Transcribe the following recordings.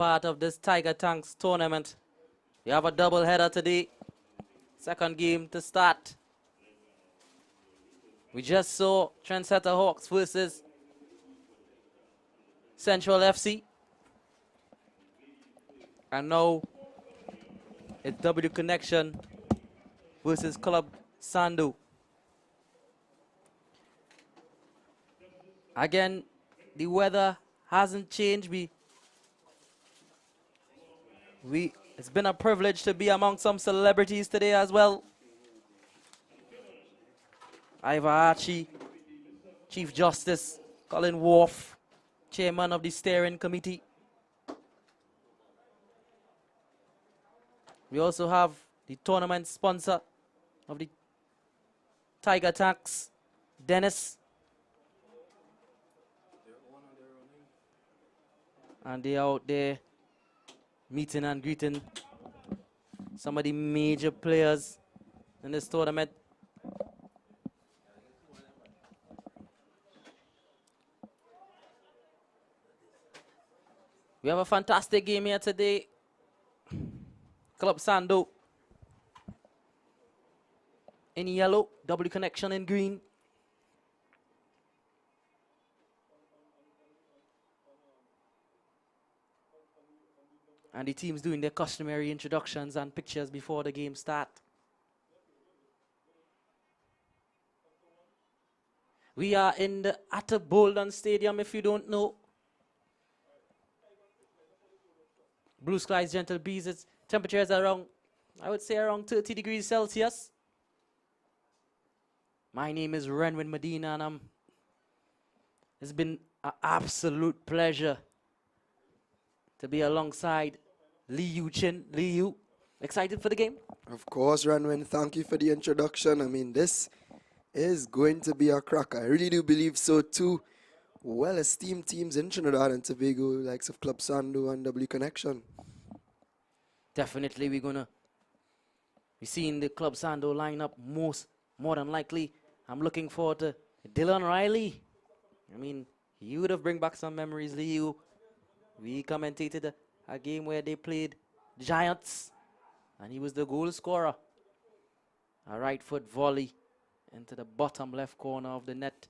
part of this Tiger Tanks tournament. We have a double header today. Second game to start. We just saw Trendsetter Hawks versus Central FC. And now it's W Connection versus Club Sando. Again, the weather hasn't changed. It's been a privilege to be among some celebrities today as well. Ivor Archie, Chief Justice Colin Worf, Chairman of the Steering Committee. We also have the tournament sponsor of the Tiger Tanks, Dennis. And they're out there meeting and greeting some of the major players in this tournament. We have a fantastic game here today. Club Sando in yellow, W Connection in green. And the team's doing their customary introductions and pictures before the game start. We are in the Atta Bolden Stadium, if you don't know. Blue skies, gentle breezes. Temperatures around, I would say around 30 degrees Celsius. My name is Renwin Medina, and it's been an absolute pleasure to be alongside Liu Chin. Liu, excited for the game? Of course, Renwin. Thank you for the introduction. I mean, this is going to be a cracker. I really do believe so too. Well-esteemed teams in Trinidad and Tobago, likes of Club Sando and W Connection. Definitely, we're gonna be seeing the Club Sando lineup more than likely. I'm looking forward to Dylan Riley. I mean, he would have bring back some memories, Liu. We commentated a game where they played Giants, and he was the goal scorer. A right foot volley into the bottom left corner of the net.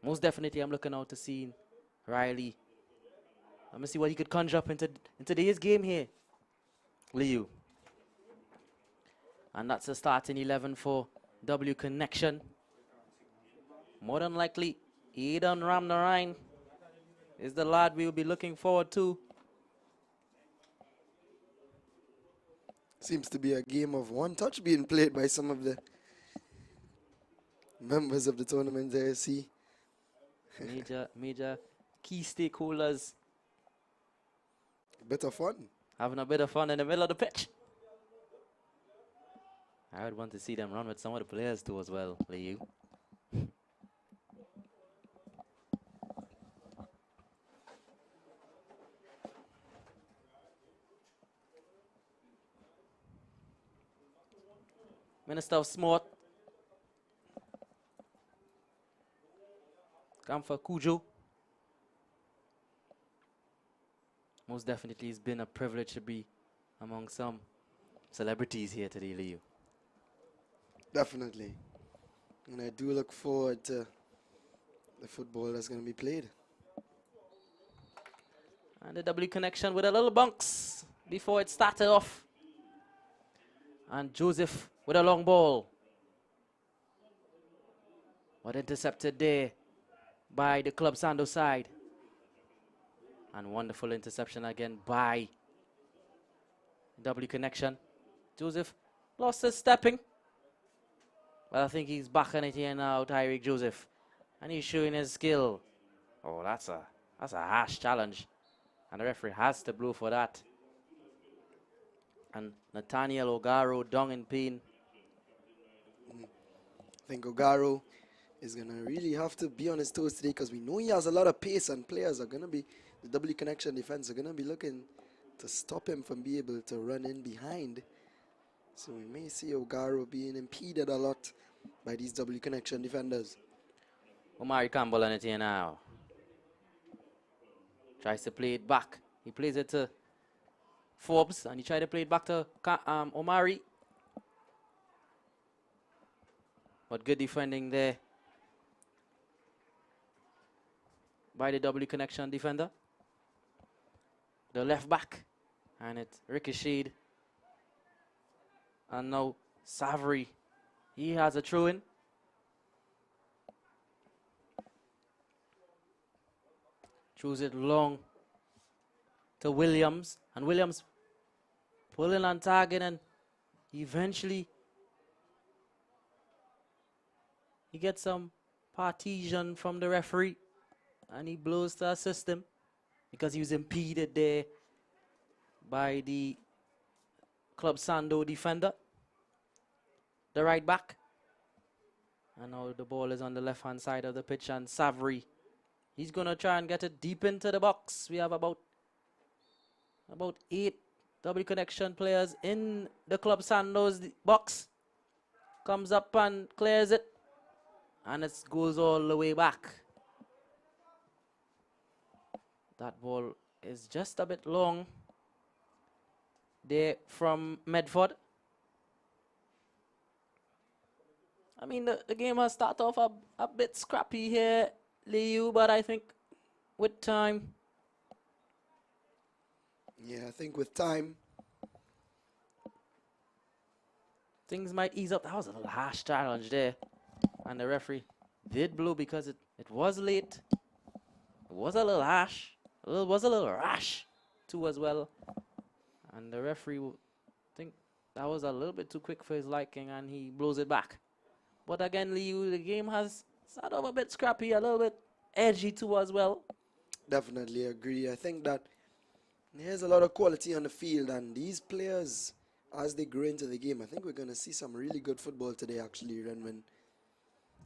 Most definitely, I'm looking out to seeing Riley. I'm gonna see what he could conjure up into today's game here, Liu. And that's the starting 11 for W Connection. More than likely, Aidan Ramnarine is the lad we'll be looking forward to. Seems to be a game of one touch being played by some of the members of the tournament there, see. Major key stakeholders. Bit of fun. Having a bit of fun in the middle of the pitch. I would want to see them run with some of the players too as well, Liu. Minister of Sport, Kamfa Kujo. Most definitely, it's been a privilege to be among some celebrities here today, Liu. Definitely. And I do look forward to the football that's going to be played. And the W Connection with a little bunks before it started off. And Joseph with a long ball. But intercepted there by the Club Sando side. And wonderful interception again by W Connection. Joseph lost his stepping. But I think he's back on it here now, Tyreek Joseph. And he's showing his skill. Oh, that's a harsh challenge. And the referee has to blow for that. And Nathaniel Ogaro down in pain. I think Ogaro is going to really have to be on his toes today because we know he has a lot of pace and players are going to be, the W Connection defense are going to be looking to stop him from being able to run in behind. So we may see Ogaro being impeded a lot by these W Connection defenders. Omari Campbell on it here now. Tries to play it back. He plays it to Forbes, and he tried to play it back to Omari. But good defending there by the W connection defender. The left back, and it ricocheted. And now Savory, he has a throw-in. Throws it long to Williams, and Williams pulling on target, and eventually he gets some partition from the referee, and he blows to assist him because he was impeded there by the Club Sando defender, the right back. And now the ball is on the left-hand side of the pitch, and Savory, he's going to try and get it deep into the box. We have about 8 W connection players in the Club Sando's box. Comes up and clears it, and it goes all the way back. That ball is just a bit long there from Medford. I mean, the game has started off a bit scrappy here, Liu, but I think with time. Yeah, I think with time, things might ease up. That was a little harsh challenge there. And the referee did blow because it was late. It was a little harsh. It was a little rash too as well. And the referee, think that was a little bit too quick for his liking, and he blows it back. But again, Liu, the game has started off a bit scrappy, a little bit edgy too as well. definitely agree. I think that there's a lot of quality on the field, and these players, as they grow into the game, I think we're going to see some really good football today, actually. Renman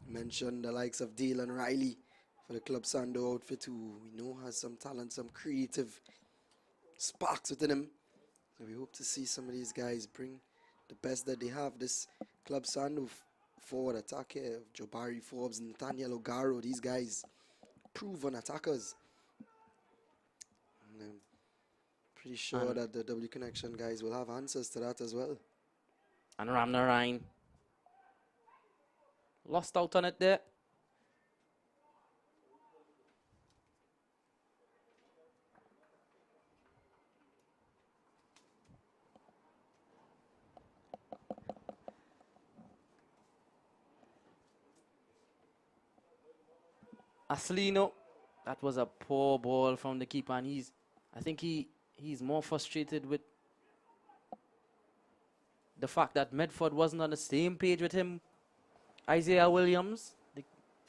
mentioned the likes of Dylan Riley for the Club Sando outfit, who we know has some talent, some creative sparks within him. So we hope to see some of these guys bring the best that they have. This Club Sando forward attack here of Jabari Forbes and Nathaniel Ogaro, these guys proven attackers. And I'm pretty sure that the W Connection guys will have answers to that as well. And Ramnarine lost out on it there. Aslino, that was a poor ball from the keeper, and I think he's more frustrated with the fact that Medford wasn't on the same page with him. Isaiah Williams,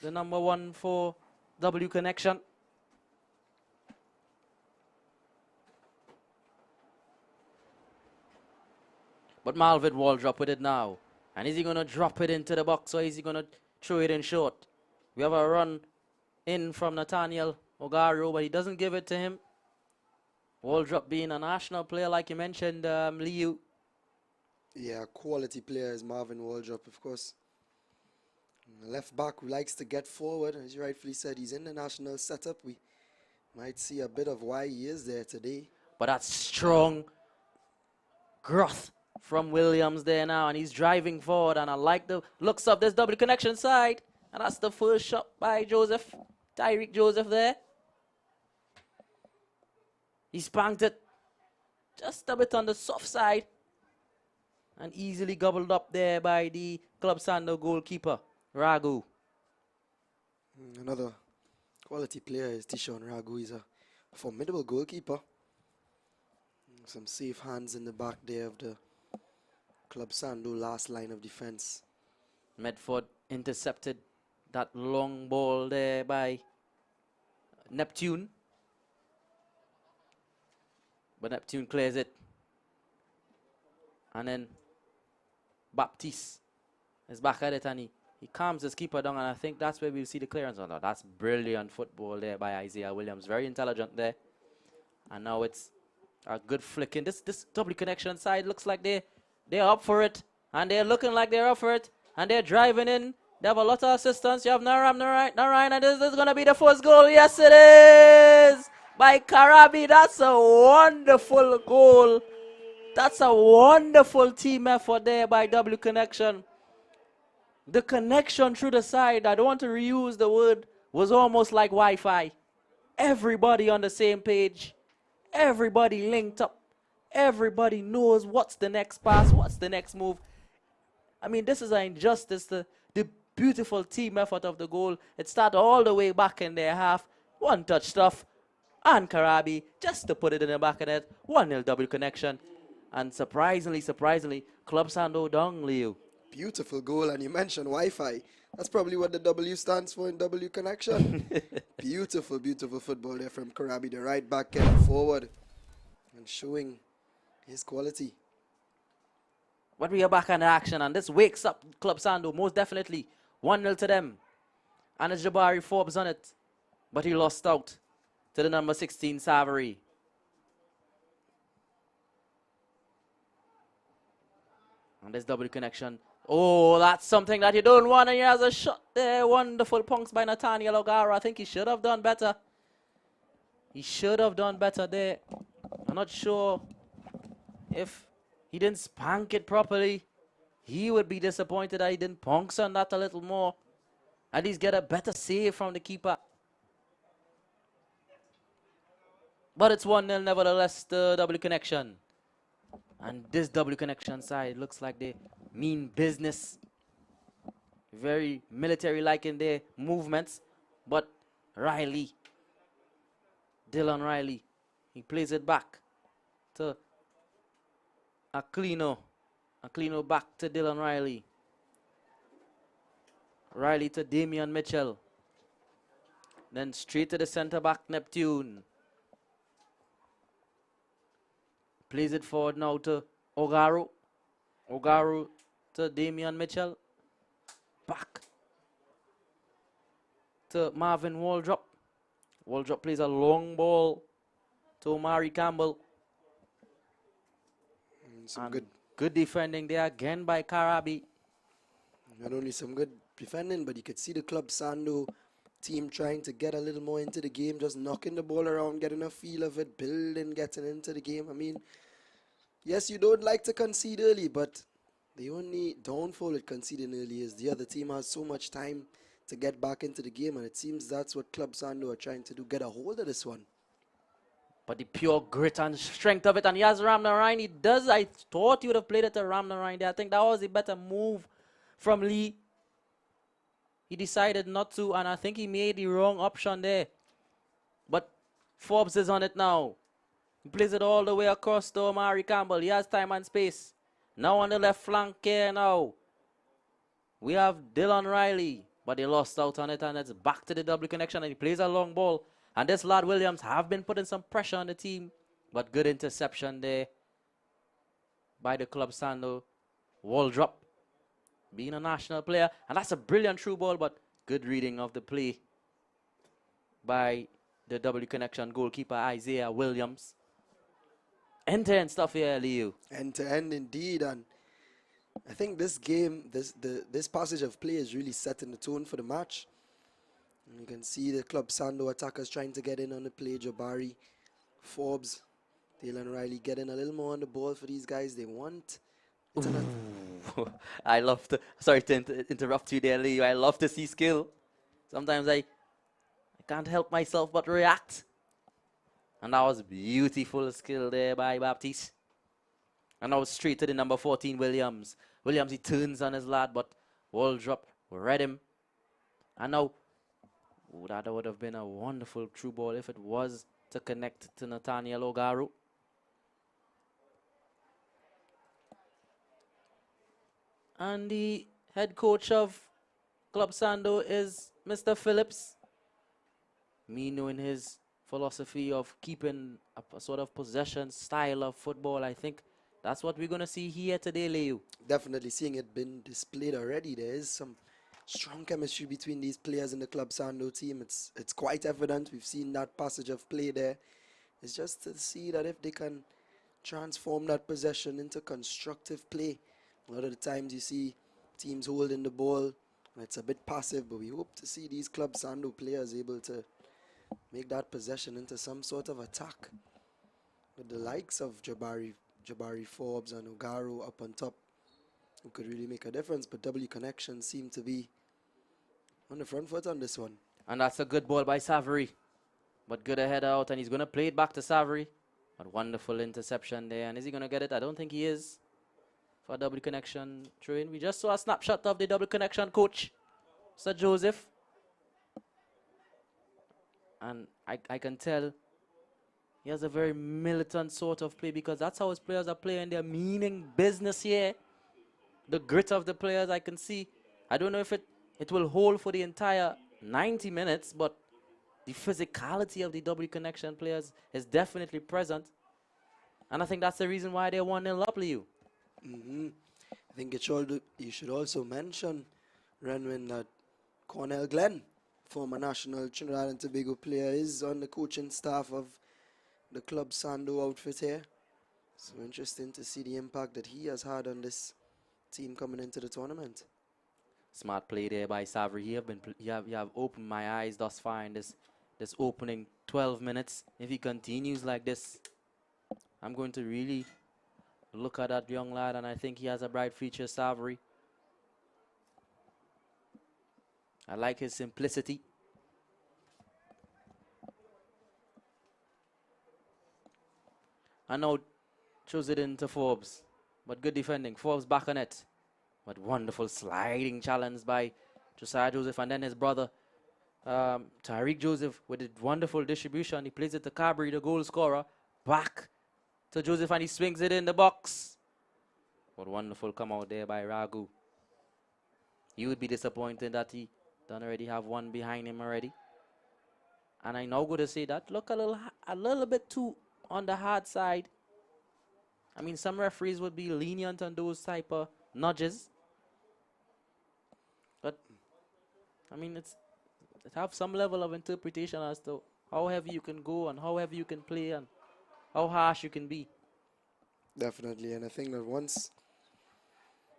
the number 1 for W Connection. But Malvid Waldrop with it now. And is he going to drop it into the box, or is he going to throw it in short? We have a run in from Nathaniel Ogaro, but he doesn't give it to him. Waldrop being a national player, like you mentioned, Liu. Yeah, quality player is Marvin Waldrop, of course. And the left back who likes to get forward, as you rightfully said, he's in the national setup. We might see a bit of why he is there today. But that's strong growth from Williams there now, and he's driving forward, and I like the looks of this W Connection side. And that's the first shot by Joseph, Tyreek Joseph there. He spanked it just a bit on the soft side and easily gobbled up there by the Club Sando goalkeeper, Ragu. Another quality player is Tishon Ragu. He's a formidable goalkeeper. Some safe hands in the back there of the Club Sando last line of defense. Medford intercepted that long ball there by Neptune. But Neptune clears it. And then Baptiste is back at it, and he calms his keeper down, and I think that's where we'll see the clearance. Oh, no, that's brilliant football there by Isaiah Williams. Very intelligent there. And now it's a good flick in. This W Connection side looks like they're up for it. And they're looking like they're up for it. And they're driving in. They have a lot of assistance. You have Naram, Narayan, and this is going to be the first goal. Yes, it is. by Karabi. That's a wonderful goal. That's a wonderful team effort there by W Connection. The connection through the side, I don't want to reuse the word, was almost like Wi-Fi. Everybody on the same page. Everybody linked up. Everybody knows what's the next pass, what's the next move. I mean, this is an injustice. The beautiful team effort of the goal. It started all the way back in their half. One touch stuff. And Karabi, just to put it in the back of that. 1-0 W Connection. And surprisingly, Club Sando down, Leo. Beautiful goal, and you mentioned Wi-Fi. That's probably what the W stands for in W Connection. Beautiful football there from Karabi, the right back getting forward and showing his quality. But we are back on the action, and this wakes up Club Sando, most definitely. 1-0 to them. And it's Jabari Forbes on it. But he lost out to the number 16, Savary. And this W Connection. Oh, that's something that you don't want. And he has a shot there. Wonderful punks by Nathaniel O'Gara. I think he should have done better. He should have done better there. I'm not sure if he didn't spank it properly. He would be disappointed that he didn't punks on that a little more. At least get a better save from the keeper. But it's 1-0 nevertheless, the W Connection. And this W Connection side looks like they mean business. Very military-like in their movements. But Riley, Dylan Riley, he plays it back to Aquino. Aquino back to Dylan Riley. Riley to Damian Mitchell. Then straight to the center back, Neptune. Plays it forward now to Ogaru. Ogaru to Damian Mitchell. Back to Marvin Waldrop. Waldrop plays a long ball to Omari Campbell. Some good defending there again by Karabi. Not only some good defending, but you could see the Club Sando team trying to get a little more into the game, just knocking the ball around, getting a feel of it, building, getting into the game. I mean, yes, you don't like to concede early, but the only downfall with conceding early is the other team has so much time to get back into the game, and it seems that's what Club Sando are trying to do, get a hold of this one. But the pure grit and strength of it, and he has Ram Narayan. He does. I thought he would have played it to Ram Narayan there. I think that was a better move from Lee. He decided not to, and I think he made the wrong option there. But Forbes is on it now. He plays it all the way across to Omari Campbell. He has time and space. Now on the left flank here now. We have Dylan Riley, but he lost out on it, and it's back to the W Connection, and he plays a long ball. And this lad Williams have been putting some pressure on the team, but good interception there by the Club Sando. Waldrop being a national player, and that's a brilliant through ball, but good reading of the play by the W Connection goalkeeper Isaiah Williams. End-to-end stuff here, Leo. End-to-end indeed, and I think this game, this passage of play is really setting the tone for the match. And you can see the Club Sando attackers trying to get in on the play. Jabari, Forbes, Dylan Riley getting a little more on the ball for these guys. They want. I love to, sorry to interrupt you there, Leo. I love to see skill. Sometimes I can't help myself but react. And that was beautiful skill there by Baptiste. And now straight to the number 14, Williams. Williams, he turns on his lad, but Waldrop read him. And now, that would have been a wonderful through ball if it was to connect to Nathaniel Ogaru. And the head coach of Club Sando is Mr. Phillips. Me knowing his philosophy of keeping a sort of possession style of football, I think that's what we're going to see here today, Leo. Definitely seeing it been displayed already. There is some strong chemistry between these players in the Club Sando team. It's quite evident. We've seen that passage of play there. It's just to see that if they can transform that possession into constructive play. A lot of the times you see teams holding the ball, and it's a bit passive, but we hope to see these Club Sando players able to make that possession into some sort of attack. With the likes of Jabari Forbes and Ogaro up on top, who could really make a difference. But W Connection seemed to be on the front foot on this one. And that's a good ball by Savory. But good ahead out, and he's going to play it back to Savory. But wonderful interception there. And is he going to get it? I don't think he is. For double connection throw in. We just saw a snapshot of the double connection coach, Sir Joseph. And I can tell he has a very militant sort of play, because that's how his players are playing. They're meaning business here. The grit of the players I can see. I don't know if it will hold for the entire 90 minutes, but the physicality of the W Connection players is definitely present. And I think that's the reason why they're 1-0 up, Liu. I think you should also mention, Renwin, that Cornell Glenn, former national Trinidad and Tobago player, is on the coaching staff of the club Sando outfit here. So interesting to see the impact that he has had on this team coming into the tournament. Smart play there by Savory. You have opened my eyes thus far in this opening 12 minutes. If he continues like this, I'm going to really look at that young lad, and I think he has a bright future, Savory. I like his simplicity. And now throws it into Forbes, but good defending. Forbes back on it, but wonderful sliding challenge by Josiah Joseph, and then his brother Tariq Joseph with a wonderful distribution. He plays it to Cabri, the goal scorer, back to Joseph, and he swings it in the box. What wonderful come out there by Ragu. You would be disappointed that he don't already have one behind him already. And I now go to say that look a little bit too on the hard side. I mean, some referees would be lenient on those type of nudges, but I mean, it have some level of interpretation as to how heavy you can go and how heavy you can play and how harsh you can be. Definitely, and I think that once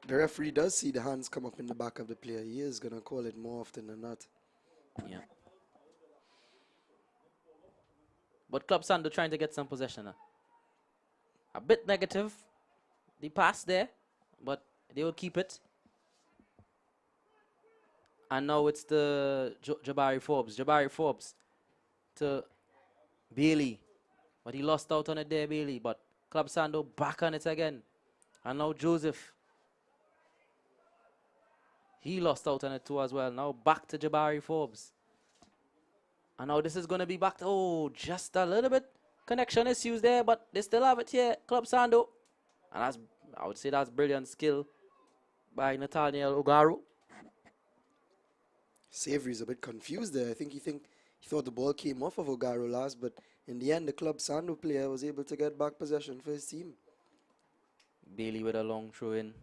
the referee does see the hands come up in the back of the player, he is going to call it more often than not. Yeah. But Club Sando trying to get some possession. A bit negative, the pass there, but they will keep it. And now it's the Jabari Forbes to Bailey. But he lost out on it there, Bailey. But Club Sando back on it again. And now Joseph. He lost out on it too as well. Now back to Jabari Forbes. And now this is going to be back to, oh, just a little bit connection issues there, but they still have it here, Club Sando. And I would say that's brilliant skill by Nathaniel Ogaru. Savory's a bit confused there. I think he thought the ball came off of Ogaru last, but in the end, the Club Sando player was able to get back possession for his team. Bailey with a long throw in.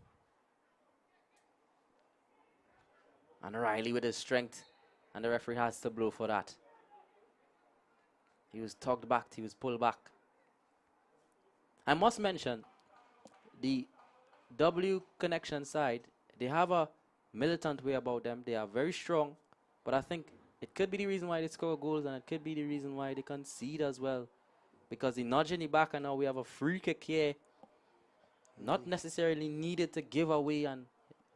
And Riley with his strength. And the referee has to blow for that. He was tugged back, he was pulled back. I must mention, the W Connection side, they have a militant way about them. They are very strong, but I think it could be the reason why they score goals, and it could be the reason why they concede as well. Because they nudge in the back, and now we have a free kick here. Not necessarily needed to give away, and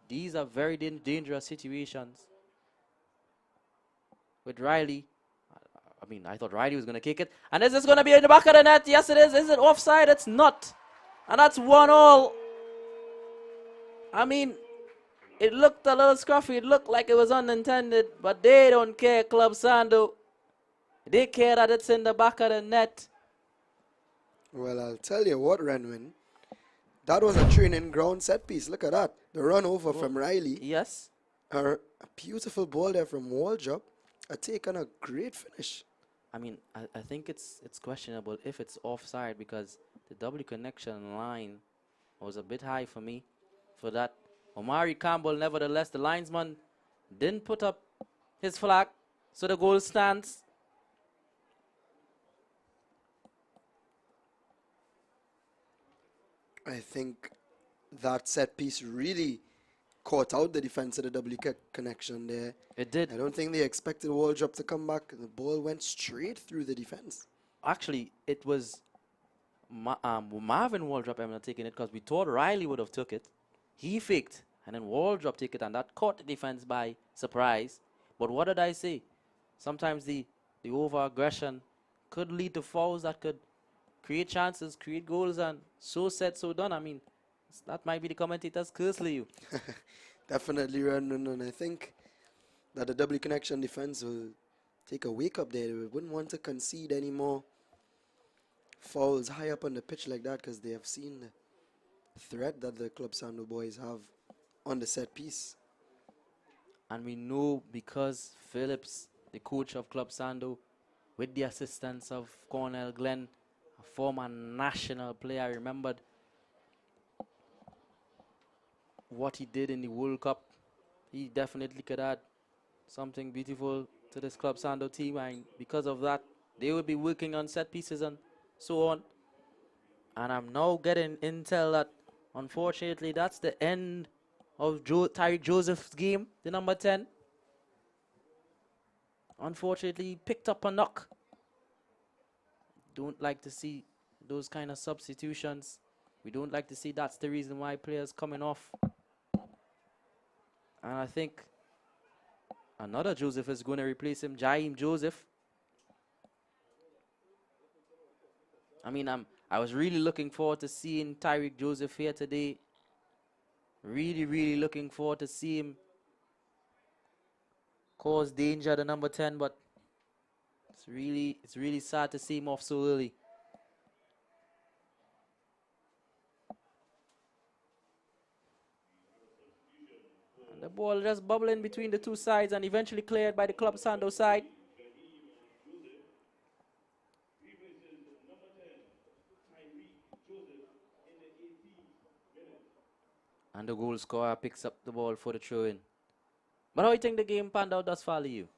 these are very dangerous situations. With Riley, I mean, I thought Riley was going to kick it. And is this going to be in the back of the net? Yes, it is. Is it offside? It's not. And that's 1-1. I mean, it looked a little scruffy. It looked like it was unintended. But they don't care, Club Sando. They care that it's in the back of the net. Well, I'll tell you what, Renwin. That was a training ground set piece. Look at that. The run over from Riley. Yes. A beautiful ball there from Waldrop. A take on a great finish. I mean, I think it's questionable if it's offside, because the W connection line was a bit high for me for that. Omari Campbell, nevertheless, the linesman didn't put up his flag, so the goal stands. I think that set piece really caught out the defense of the W connection there. It did. I don't think they expected the wall drop to come back. The ball went straight through the defense. Actually, it was Marvin Waldrop ended up taking it because we thought Riley would have took it. He faked, and then Waldrop took it, and that caught the defense by surprise. But what did I say? Sometimes the over-aggression could lead to fouls that could create chances, create goals, and so said, so done. I mean, that might be the commentator's curse, Leo. Definitely, Randon, and I think that the W connection defense will take a wake up there. They wouldn't want to concede any more fouls high up on the pitch like that because they have seen the threat that the Club Sando boys have on the set piece. And we know because Phillips, the coach of Club Sando, with the assistance of Cornell Glenn, a former national player, I remembered what he did in the World Cup. He definitely could add something beautiful to this Club Sando team, and because of that, they will be working on set pieces and so on. And I'm now getting intel that, unfortunately, that's the end of Tyreek Joseph's game, the number 10. Unfortunately, he picked up a knock. Don't like to see those kind of substitutions. We don't like to see that's the reason why players coming off. And I think another Joseph is going to replace him, Jaime Joseph. I mean, I was really looking forward to seeing Tyreek Joseph here today. Really, really looking forward to see him cause danger to number 10, but it's really sad to see him off so early. And the ball just bubbling between the two sides and eventually cleared by the Club Sando side. And the goal scorer picks up the ball for the throw-in. But how do you think the game panned out thus far, you?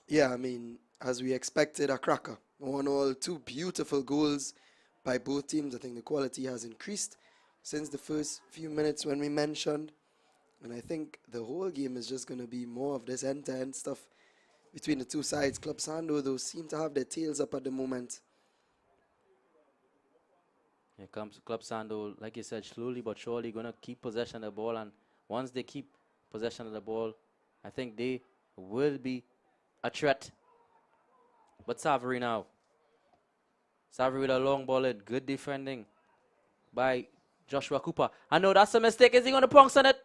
Yeah, I mean, as we expected, a cracker. 1-1, two beautiful goals by both teams. I think the quality has increased since the first few minutes when we mentioned. And I think the whole game is just going to be more of this end-to-end stuff between the two sides. Club Sando, though, seem to have their tails up at the moment. Here comes Club Sando, like you said, slowly but surely going to keep possession of the ball. And once they keep possession of the ball, I think they will be a threat. But Savory now. Savory with a long ball in. Good defending by Joshua Cooper. I know that's a mistake. Is he going to punks on it?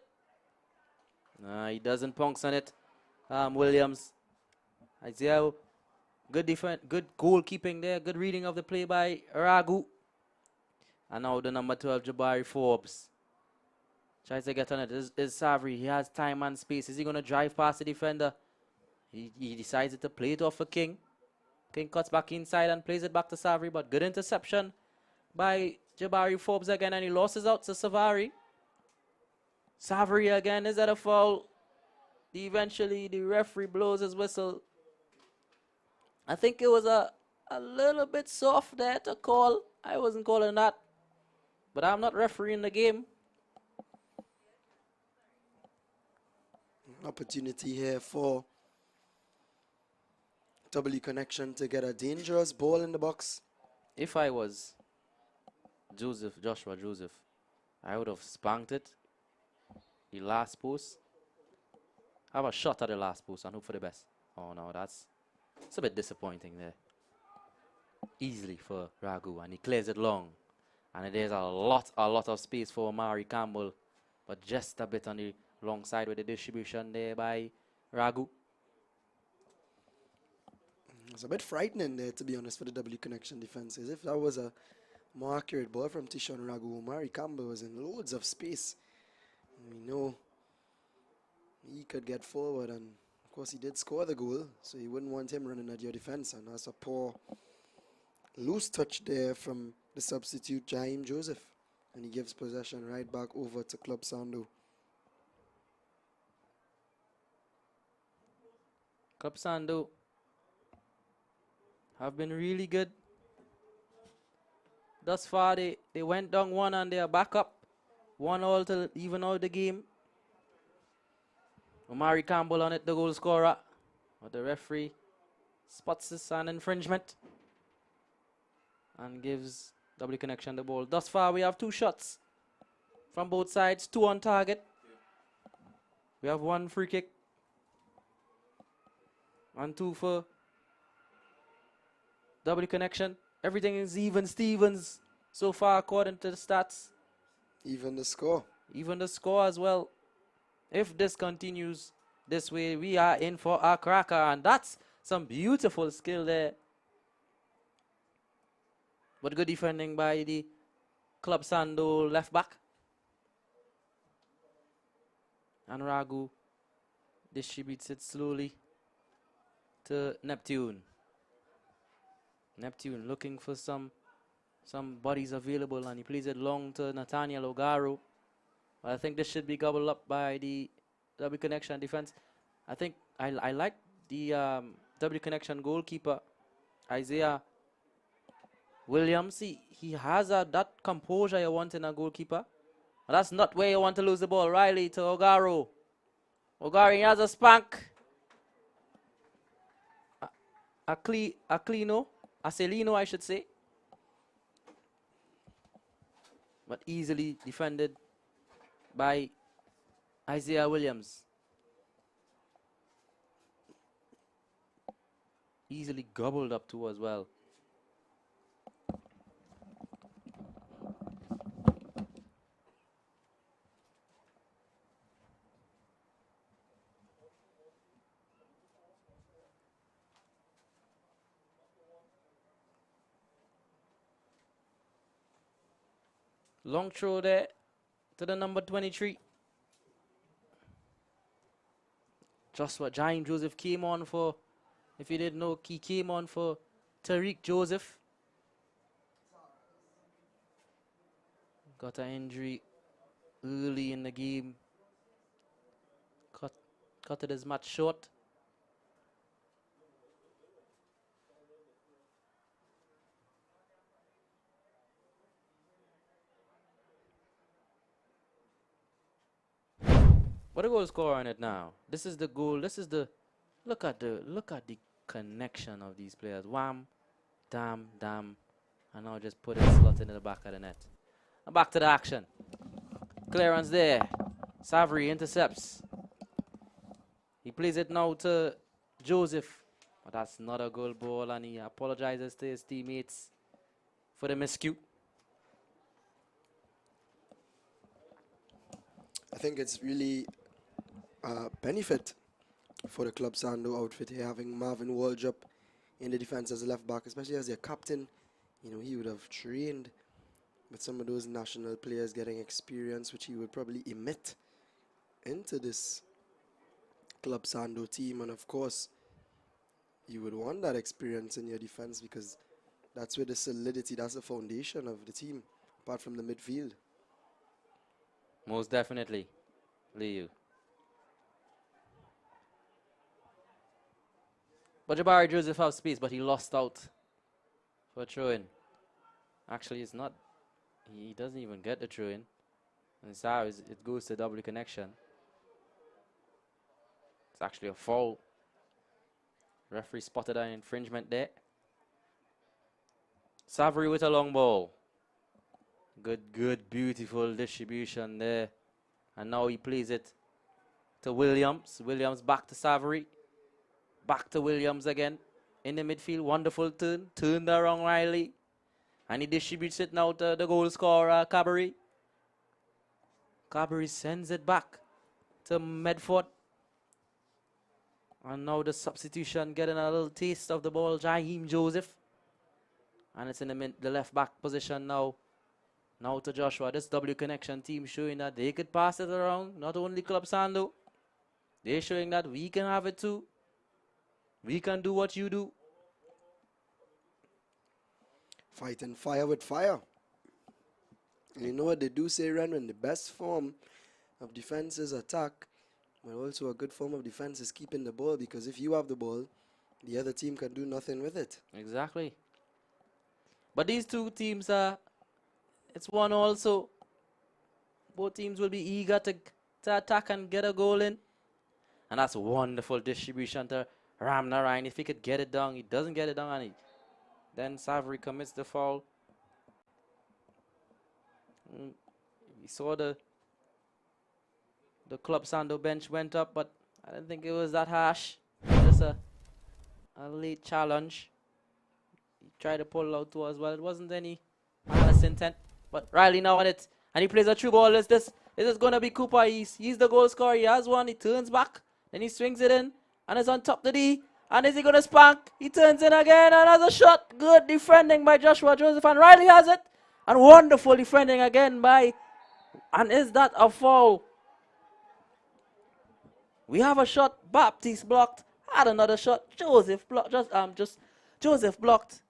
Nah, he doesn't punks on it. Williams. Isaiah. Good defense. Good goalkeeping there. Good reading of the play by Ragu. And now the number 12, Jabari Forbes. Tries to get on it. Is Savory. He has time and space. Is he going to drive past the defender? He decides to play it off for King. King cuts back inside and plays it back to Savory. But good interception by Jabari Forbes again. And he losses out to Savory. Savory again. Is that a foul? Eventually, the referee blows his whistle. I think it was a little bit soft there to call. I wasn't calling that. But I'm not refereeing the game. Opportunity here for W connection to get a dangerous ball in the box. If I was Joshua Joseph, I would have spanked it. The last post. Have a shot at the last post and hope for the best. Oh no, it's a bit disappointing there. Easily for Ragu, and he clears it long. And there's a lot of space for Amari Campbell, but just a bit on the long side with the distribution there by Ragu. It's a bit frightening there, to be honest, for the W connection defense. As if that was a more accurate ball from Tishon Ragu. Amari Campbell was in loads of space. And we know he could get forward, and of course he did score the goal, so you wouldn't want him running at your defense. And that's a poor loose touch there from the substitute Jaime Joseph, and he gives possession right back over to Club Sando. Club Sando have been really good. Thus far, they went down one and they are back up 1-1 to even out the game. Omari Campbell on it, the goal scorer. But the referee spots this an infringement and gives W Connection the ball. Thus far, we have 2 shots from both sides, 2 on target. We have 1 free kick and 2 for W Connection. Everything is even Stevens so far according to the stats. Even the score. Even the score as well. If this continues this way, we are in for a cracker, and that's some beautiful skill there. But good defending by the Club Sando left back. And Ragu distributes it slowly to Neptune. Neptune looking for some bodies available, and he plays it long to Nathaniel Ogaro. I think this should be gobbled up by the W Connection defense. I think I like the W Connection goalkeeper, Isaiah Williams. He has that composure you want in a goalkeeper. But that's not where you want to lose the ball. Riley to Ogaro. Ogaro, he has a spank. Acelino, I should say. But easily defended by Isaiah Williams. Easily gobbled up too as well. Long throw there to the number 23. Just what Jaime Joseph came on for. If you didn't know, he came on for Tariq Joseph. Got an injury early in the game. Cut it as much short. What a goal score on it now. This is the goal. This is the look at the connection of these players. Wham, damn, and now just put it slot into the back of the net. And back to the action. Clearance there. Savary intercepts. He plays it now to Joseph. But that's not a goal ball, and he apologizes to his teammates for the miscue. I think it's really a benefit for the Club Sando outfit here, having Marvin Waldrop in the defense as a left back, especially as their captain. You know, he would have trained with some of those national players, getting experience, which he would probably emit into this Club Sando team. And of course, you would want that experience in your defense, because that's where the solidity, that's the foundation of the team, apart from the midfield. Most definitely, Liu. But Jabari Joseph has space, but he lost out for a throw-in. Actually, it's not. He doesn't even get the throw-in. And so it goes to W Connection. It's actually a foul. Referee spotted an infringement there. Savary with a long ball. Good, beautiful distribution there. And now he plays it to Williams. Williams back to Savary. Back to Williams again. In the midfield, wonderful turn. Turned around Riley. And he distributes it now to the goal scorer, Cabaret. Cabaret sends it back to Medford. And now the substitution, getting a little taste of the ball, Jaime Joseph. And it's in the left back position now. Now to Joshua. This W Connection team showing that they could pass it around. Not only Club Sando. They're showing that we can have it too. We can do what you do. Fighting fire with fire. And you know what they do say, Ren, when the best form of defense is attack, but also a good form of defense is keeping the ball, because if you have the ball, the other team can do nothing with it. Exactly. But these two teams are, it's one also. Both teams will be eager to attack and get a goal in. And that's a wonderful distribution to Ramnarayan. If he could get it down, he doesn't get it down, and then Savory commits the foul. We saw the Club Sando bench went up, but I didn't think it was that harsh. Just a late challenge. He tried to pull out too as well. It wasn't any malice intent, but Riley now on it, and he plays a true ball. Is this going to be Cooper? He's the goal scorer. He has one. He turns back, then he swings it in, and it's on top the D. And is he going to spank? He turns in again, and has a shot. Good defending by Joshua Joseph, and Riley has it. And wonderful defending again by, and is that a foul? We have a shot. Baptiste blocked. Had another shot. Joseph blocked. Joseph blocked.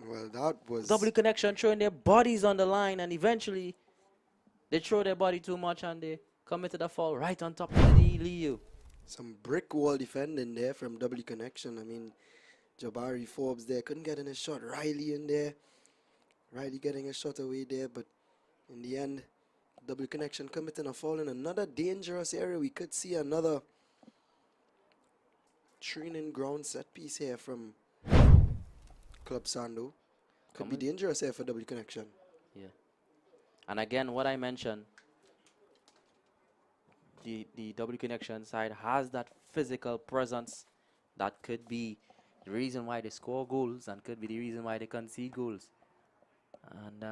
Well, that was W Connection throwing their bodies on the line, and eventually they throw their body too much and they committed a foul right on top of the Leo. some brick wall defending there from W Connection. I mean, Jabari Forbes there couldn't get in a shot. Riley in there. Riley getting a shot away there, but in the end, W Connection committing a foul in another dangerous area. We could see another training ground set piece here from Club Sando. Could be dangerous here for W Connection. Yeah. And again, what I mentioned, the W Connection side has that physical presence that could be the reason why they score goals and could be the reason why they concede goals. And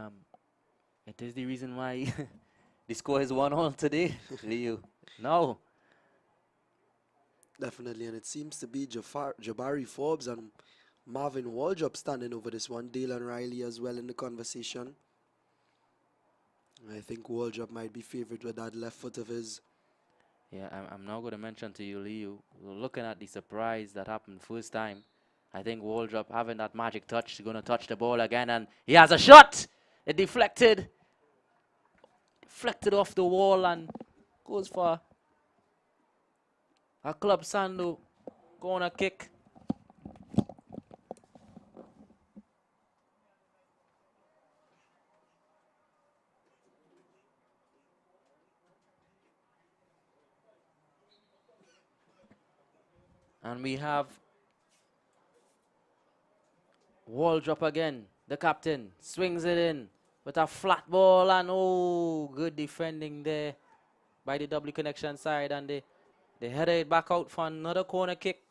it is the reason why the score is 1-1 today, Leo. No. Definitely, and it seems to be Jabari Forbes and Marvin Waldrop standing over this one. Dalen Riley as well in the conversation. I think Waldrop might be favored with that left foot of his. Yeah, I'm now going to mention to you, Leo, looking at the surprise that happened first time. I think Waldrop having that magic touch, going to touch the ball again, and he has a shot. It deflected off the wall and goes for a Club Sando corner kick. And we have Waldrop again. The captain swings it in with a flat ball, and oh, good defending there by the W Connection side, and they headed it back out for another corner kick.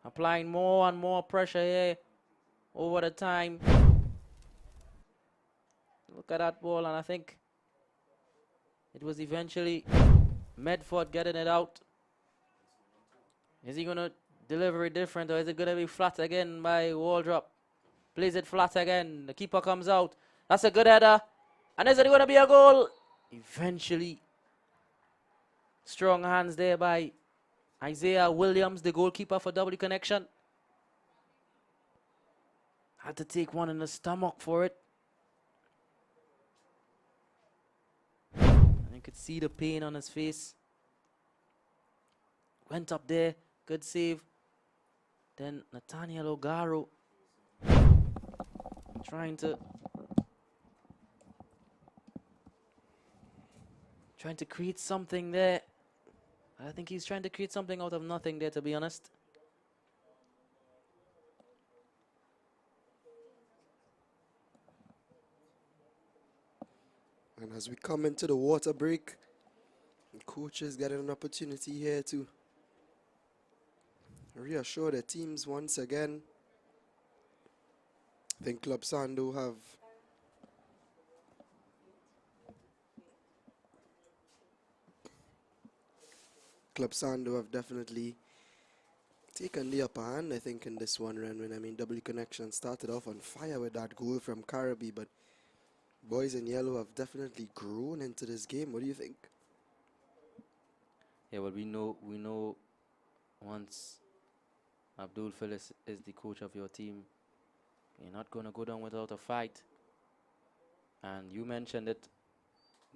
Applying more and more pressure here over the time. Look at that ball, and I think it was eventually Medford getting it out. Is he going to deliver it different, or is it going to be flat again by Waldrop? Plays it flat again. The keeper comes out. That's a good header. And is it going to be a goal? Eventually, strong hands there by Isaiah Williams, the goalkeeper for W Connection. Had to take one in the stomach for it. And you could see the pain on his face. Went up there. Good save. Then Nathaniel Ogaro trying to create something there. I think he's trying to create something out of nothing there, to be honest. And as we come into the water break, the coaches getting an opportunity here to reassure their teams once again. I think Club Sando have definitely taken the upper hand, I think, in this one run. I mean, W Connection started off on fire with that goal from Caribbean, but boys in yellow have definitely grown into this game. What do you think? Yeah, well, we know once Abdul Phillips is the coach of your team, you're not going to go down without a fight. And you mentioned it,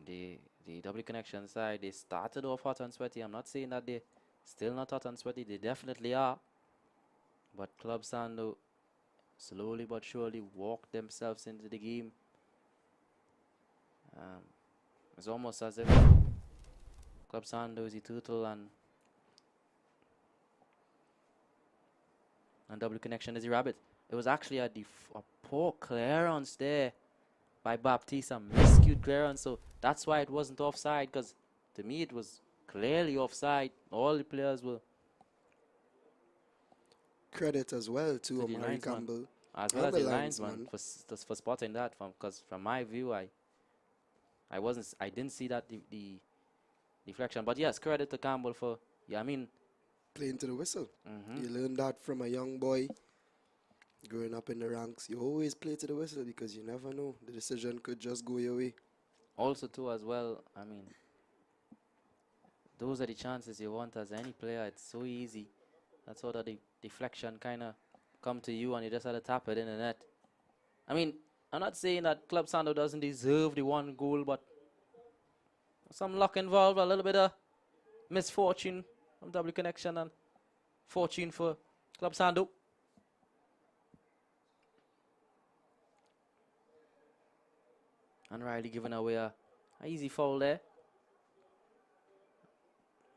the W Connection side, they started off hot and sweaty. I'm not saying that they're still not hot and sweaty. They definitely are. But Club Sando slowly but surely walked themselves into the game. It's almost as if Club Sando is the turtle and double connection is the rabbit. It was actually a poor clearance there by Baptiste, a miscued clearance. So that's why it wasn't offside, because to me it was clearly offside. All the players were. Credit as well to the Omari linesman, Campbell. as well and as the the linesman linesman. for spotting that. Because from my view, I didn't see that the deflection. But yes, credit to Campbell for, yeah, I mean, Playing to the whistle. mhm. You learn that from a young boy growing up in the ranks. You always play to the whistle because you never know. The decision could just go your way. Also too as well, I mean, those are the chances you want as any player. It's so easy. That's sort of the deflection kind of come to you and you just have to tap it in the net. I mean, I'm not saying that Club Sando doesn't deserve the one goal, but some luck involved, a little bit of misfortune from double connection and fortune for Club Sando. And Riley giving away a easy foul there.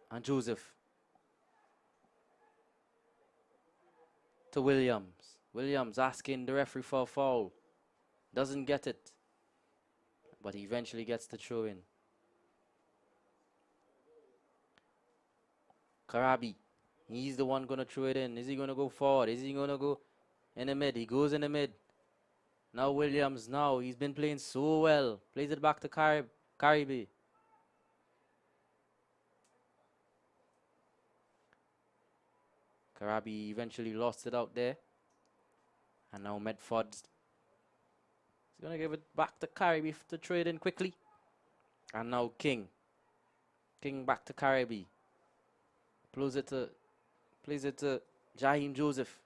And Joseph to Williams. Williams asking the referee for a foul. Doesn't get it. But he eventually gets the throw in. Karabi. He's the one going to throw it in. Is he going to go forward? Is he going to go in the mid? He goes in the mid. Now Williams, he's been playing so well. Plays it back to Caribe. Karabi eventually lost it out there. And now Medford's going to give it back to Caribe to throw it in quickly. And now King. King back to Caribe. Plays it to Jaheim Joseph.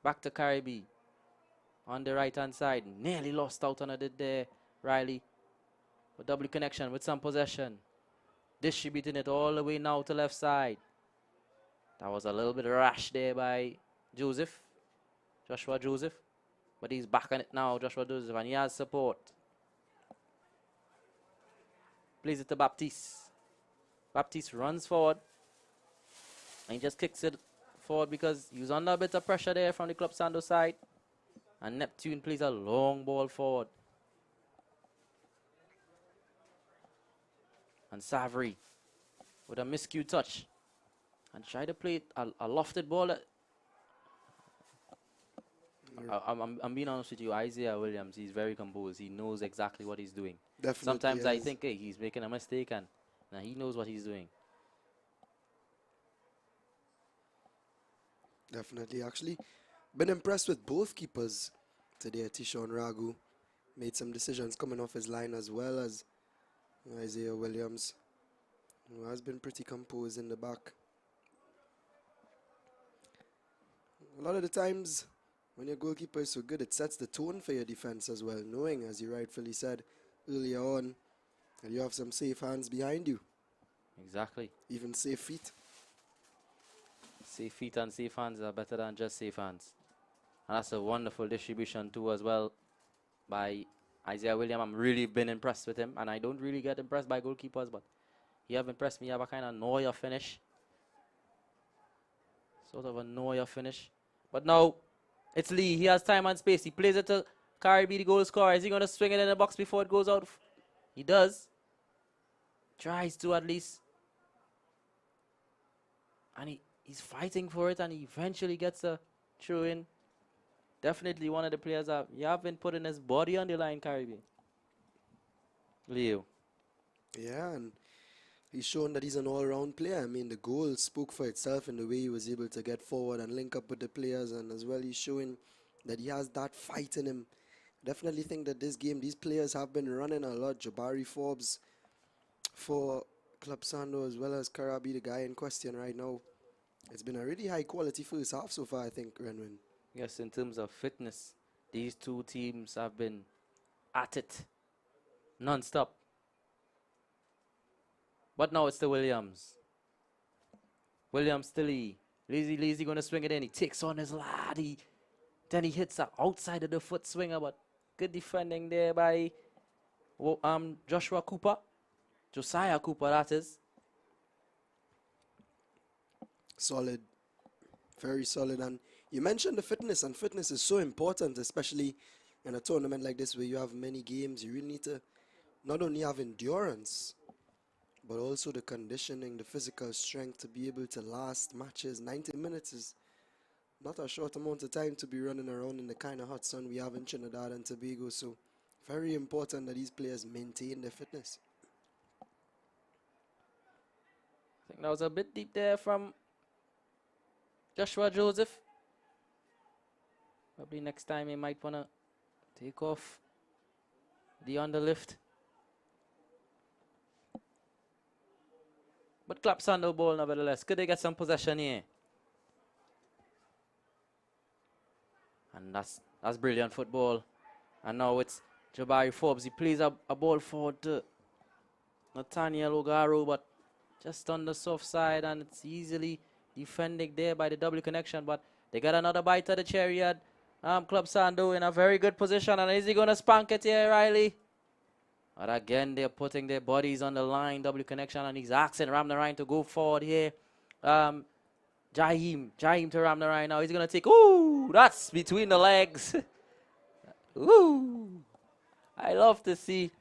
Back to Caribe. On the right hand side. Nearly lost out on it there, Riley. But double connection with some possession. Distributing it all the way now to left side. That was a little bit rash there by Joshua Joseph. But he's back on it now, Joshua Joseph, and he has support. Plays it to Baptiste. Baptiste runs forward. And he just kicks it forward because he was under a bit of pressure there from the Club Sando side. And Neptune plays a long ball forward. And Savary with a miscue touch. And try to play a lofted ball. I'm being honest with you, Isaiah Williams, he's very composed. He knows exactly what he's doing. Definitely. Sometimes I think, hey, he's making a mistake, and now he knows what he's doing. Definitely, actually. Been impressed with both keepers today. Tishon Ragu made some decisions coming off his line as well as Isaiah Williams, who has been pretty composed in the back. A lot of the times, when your goalkeeper is so good, it sets the tone for your defense as well, knowing, as you rightfully said earlier on, that you have some safe hands behind you. Exactly. Even safe feet. Safe feet and safe hands are better than just safe hands. And that's a wonderful distribution too as well by Isaiah Williams. I'm really been impressed with him, and I don't really get impressed by goalkeepers, but he have impressed me. He have a kind of Neuer finish. Sort of a Neuer finish. But now, it's Lee. He has time and space. He plays it to Caribe, the goal scorer. Is he going to swing it in the box before it goes out? He does. Tries to at least. And he's fighting for it, and he eventually gets a throw in. Definitely one of the players that you have been putting his body on the line, Caribe. Leo. Yeah, and he's shown that he's an all-round player. I mean, the goal spoke for itself in the way he was able to get forward and link up with the players, and as well he's showing that he has that fight in him. Definitely think that this game, these players have been running a lot. Jabari Forbes for Club Sando, as well as Karabi, the guy in question right now. It's been a really high-quality first half so far, I think, Renwin. Yes, in terms of fitness, these two teams have been at it non-stop. But now it's the Williams. Williams still lazy going to swing it in. He takes on his lad. Then he hits the outside of the foot swinger, but good defending there by Joshua Cooper. Josiah Cooper, that is. Solid. Very solid. And you mentioned the fitness, and fitness is so important, especially in a tournament like this where you have many games. You really need to not only have endurance, but also the conditioning, the physical strength to be able to last matches. 90 minutes is not a short amount of time to be running around in the kind of hot sun we have in Trinidad and Tobago. So very important that these players maintain their fitness. I think that was a bit deep there from Joshua Joseph. Probably next time he might want to take off the underlift. But Club Sando ball nevertheless. Could they get some possession here? And that's brilliant football. And now it's Jabari Forbes. He plays a ball forward to Nathaniel Ogaro, but just on the soft side, and it's easily defended there by the double connection. But they got another bite of the cherry at Club Sando in a very good position. And is he going to spank it here, Riley? But again, they're putting their bodies on the line, double connection, and he's asking Ramnarine to go forward here. Jaheim to Ramnarine now. He's going to take, ooh, that's between the legs. Ooh, I love to see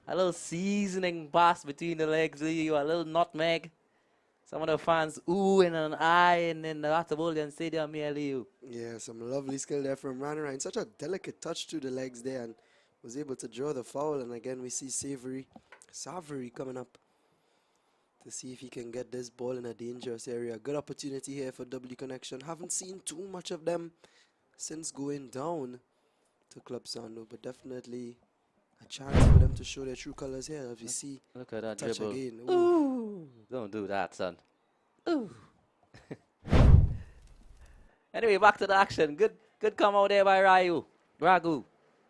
a little seasoning pass between the legs, a little nutmeg. Some of the fans oohing and eyeing in the Attabolian Stadium here, Leo. Yeah, some lovely skill there from Ramnarine. Such a delicate touch to the legs there, and was able to draw the foul. And again, we see Savory coming up to see if he can get this ball in a dangerous area. Good opportunity here for W Connection. Haven't seen too much of them since going down to Club Sando, but definitely a chance for them to show their true colors here. As we see, look at that touch dribble. again. Ooh. Ooh, don't do that, son. Ooh. Anyway, back to the action. Good come out there by Ragu.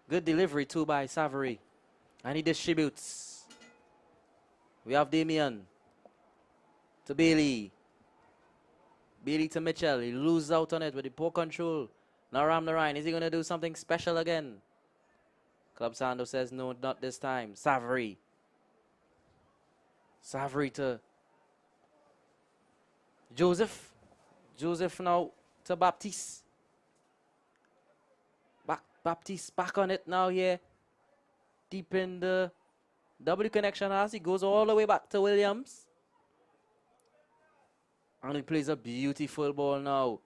Good delivery too by Savory. And he distributes. We have Damien to Bailey. Bailey to Mitchell. He loses out on it with the poor control. Now Ramnarine. Is he going to do something special again? Club Sando says no, not this time. Savory. Savory to Joseph. Joseph now to Baptiste. Baptiste back on it now here. Deep in the double connection as he goes all the way back to Williams. And he plays a beautiful ball now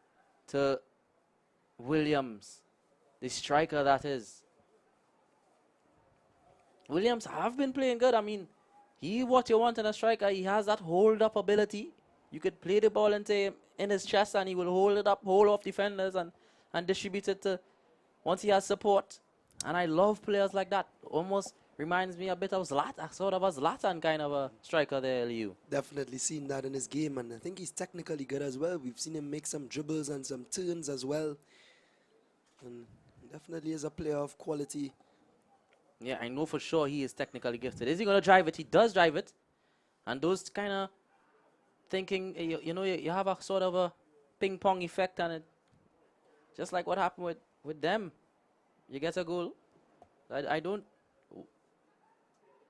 to Williams. The striker that is. Williams have been playing good. I mean, what you want in a striker. He has that hold up ability. You could play the ball into him in his chest and he will hold it up, hold off defenders and distribute it to once he has support. And I love players like that. Almost reminds me a bit of Zlatan, sort of a Zlatan kind of a striker there, Liu. Definitely seen that in his game, and I think he's technically good as well. We've seen him make some dribbles and some turns as well. And definitely is a player of quality. Yeah, I know for sure he is technically gifted. Is he going to drive it? He does drive it. And those kind of thinking, you have a sort of a ping pong effect on it. Just like what happened with them. You get a goal. I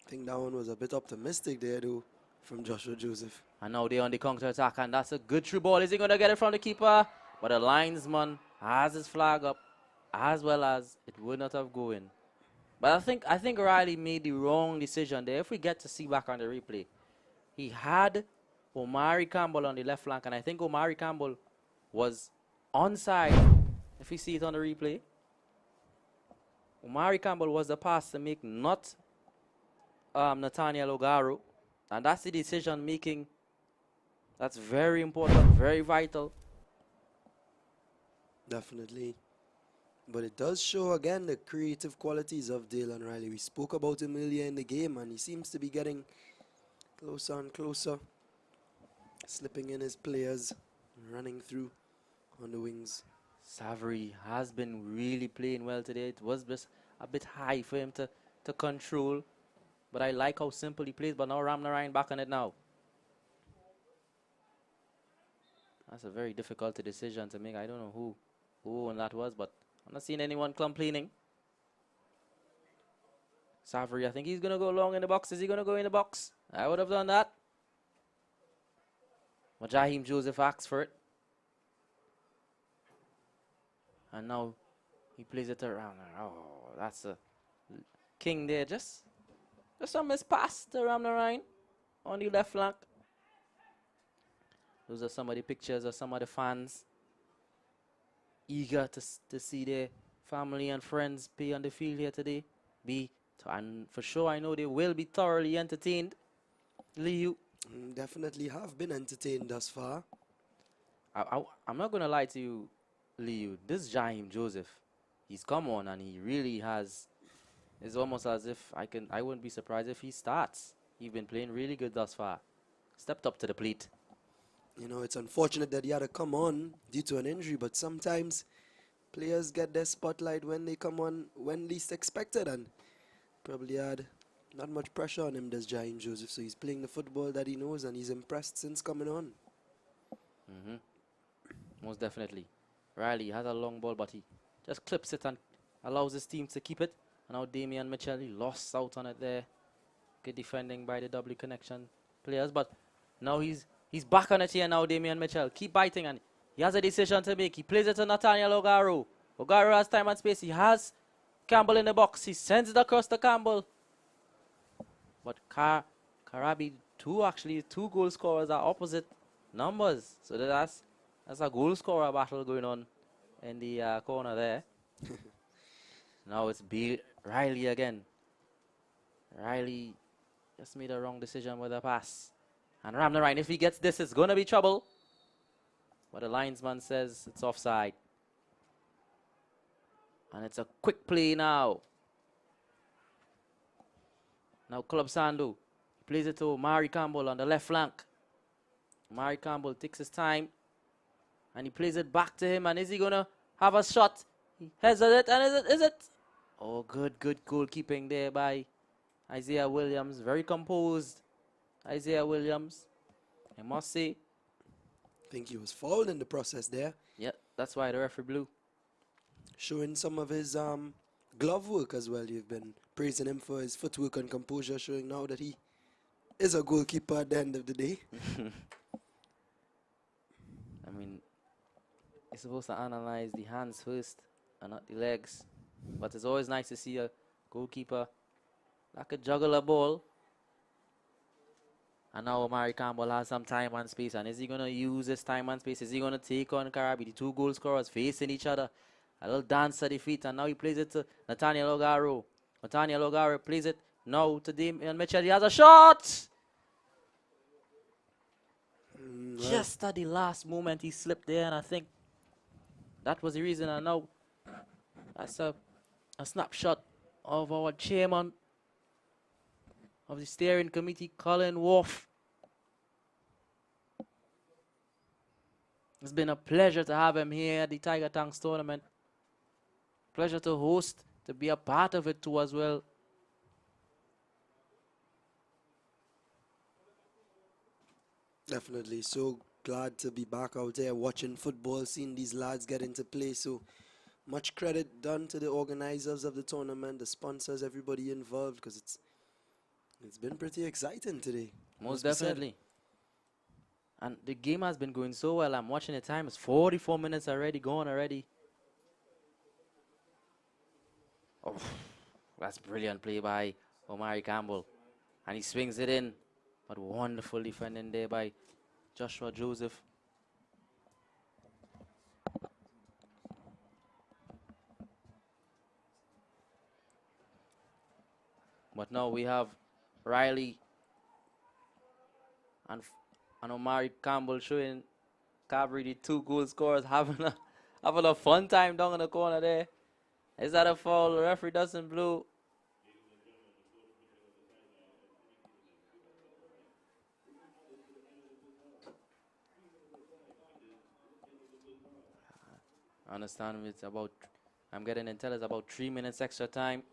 think that one was a bit optimistic there, though, from Joshua Joseph. And now they're on the counter attack, and that's a good through ball. Is he going to get it from the keeper? But the linesman has his flag up, as well as it would not have gone. But I think Riley made the wrong decision there. If we get to see back on the replay, he had Omari Campbell on the left flank, and I think Omari Campbell was onside. If you see it on the replay, Omari Campbell was the pass to make, not Nathaniel Ogaro. And that's the decision making. That's very important, very vital. Definitely. But it does show, again, the creative qualities of Dalen Riley. We spoke about him earlier in the game, and he seems to be getting closer and closer. Slipping in his players, running through on the wings. Savory has been really playing well today. It was just a bit high for him to control. But I like how simple he plays. But now Ramnarine back on it now. That's a very difficult decision to make. I don't know who that was, but I'm not seeing anyone complaining. Savory, I think he's going to go long in the box. Is he going to go in the box? I would have done that. But Jaheim Joseph asked for it. And now he plays it around. Oh, that's a king there. Just a missed pass to Ramnarine on the left flank. Those are some of the pictures of some of the fans eager to see their family and friends be on the field here today. And for sure, I know they will be thoroughly entertained. Liu. Definitely have been entertained thus far. I'm not going to lie to you, Liu. This Jaheim Joseph, he's come on and he really has. It's almost as if I wouldn't be surprised if he starts. He's been playing really good thus far. Stepped up to the plate. You know, it's unfortunate that he had to come on due to an injury, but sometimes players get their spotlight when they come on when least expected, and probably had not much pressure on him, does Jaheim Joseph, so he's playing the football that he knows, and he's impressed since coming on. Most definitely. Riley has a long ball, but he just clips it and allows his team to keep it. And now Damian Mitchell, he lost out on it there. Good defending by the W connection players, but now he's back on it here now, Damian Mitchell. Keep biting, and he has a decision to make. He plays it to Nathaniel Ogaro. Ogaro has time and space. He has Campbell in the box. He sends it across to Campbell. But Karabi, two goal scorers are opposite numbers. So that's a goal scorer battle going on in the corner there. Now it's Riley again. Riley just made a wrong decision with a pass. And Ramnarine, if he gets this, it's going to be trouble. But the linesman says it's offside. And it's a quick play now. Now Club Sando. He plays it to Mari Campbell on the left flank. Mari Campbell takes his time. And he plays it back to him. And is he going to have a shot? He heads at it. And is it? Oh, good goalkeeping there by Isaiah Williams. Very composed. Isaiah Williams, I must say. I think he was fouled in the process there. Yeah, that's why the referee blew. Showing some of his glove work as well. You've been praising him for his footwork and composure, showing now that he is a goalkeeper at the end of the day. I mean, you're supposed to analyze the hands first and not the legs. But it's always nice to see a goalkeeper that could juggle a ball. And now Omari Campbell has some time and space. And is he going to use his time and space? Is he going to take on Karabi? The two goal scorers facing each other. A little dance at the feet. And now he plays it to Nathaniel Ogaro. Nathaniel Ogaro plays it now to Damian Mitchell. He has a shot! Just at the last moment he slipped there. And I think that was the reason. And now that's a snapshot of our chairman of the steering committee, Colin Wolf. It's been a pleasure to have him here at the Tiger Tanks tournament. Pleasure to host, to be a part of it too as well. Definitely. So glad to be back out there watching football, seeing these lads get into play. So much credit done to the organizers of the tournament, the sponsors, everybody involved, because it's been pretty exciting today. Most definitely. And the game has been going so well. I'm watching the time. It's 44 minutes already, gone already. Oh, that's brilliant play by Omari Campbell. And he swings it in. But wonderful defending there by Joshua Joseph. But now we have Riley and Omari Campbell showing Cabri, the two goal scorers, having a fun time down in the corner there. Is that a foul? The referee doesn't blow. I understand I'm getting intel it's about 3 minutes extra time.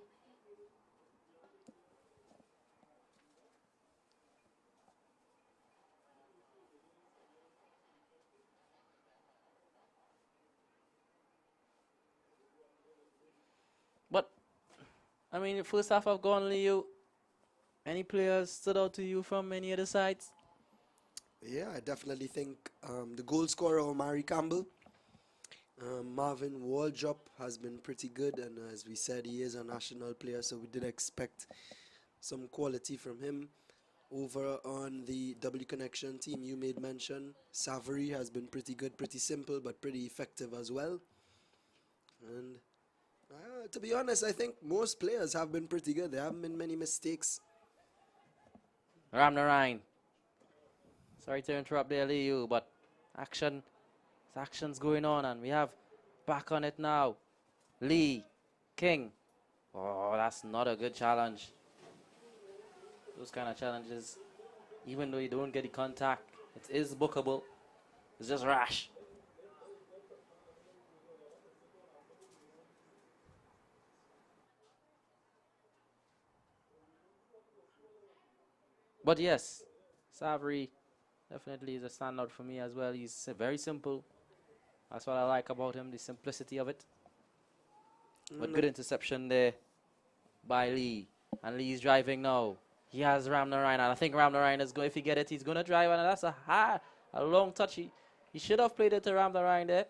But I mean, the first half have gone, Leo. Any players stood out to you from any of the sides? Yeah, I definitely think the goal scorer, Omari Campbell, Marvin Waldrop has been pretty good, and as we said, he is a national player, so we did expect some quality from him. Over on the W Connection team, you made mention, Savory has been pretty good, pretty simple, but pretty effective as well. And to be honest, I think most players have been pretty good. There haven't been many mistakes. Ram Narayan. Sorry to interrupt there, Leo, but action's going on, and we have back on it now. Lee, King. Oh, that's not a good challenge. Those kind of challenges, even though you don't get the contact, it is bookable. It's just rash. But yes, Savory definitely is a standout for me as well. He's very simple. That's what I like about him, the simplicity of it. But good interception there by Lee. And Lee's driving now. He has Ram Narayan, and I think Ram Narayan is going, if he get it, he's going to drive, and that's a long touch. He should have played it to Ram Narayan there.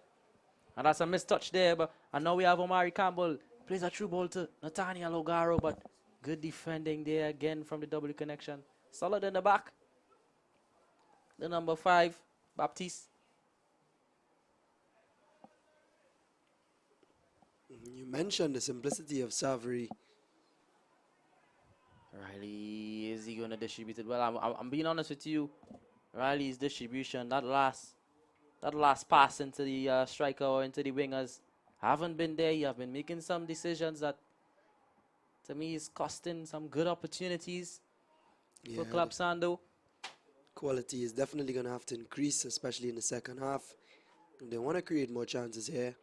And that's a missed touch there, but and now we have Omari Campbell. Plays a true ball to Nathaniel Ogaro, but good defending there again from the W Connection. Solid in the back. The number 5, Baptiste. You mentioned the simplicity of Savory. Riley, is he going to distribute it? Well, I'm being honest with you. Riley's distribution, that last pass into the striker or into the wingers, haven't been there. You have been making some decisions that, to me, is costing some good opportunities for Club Sando. Quality is definitely going to have to increase, especially in the second half. They want to create more chances here,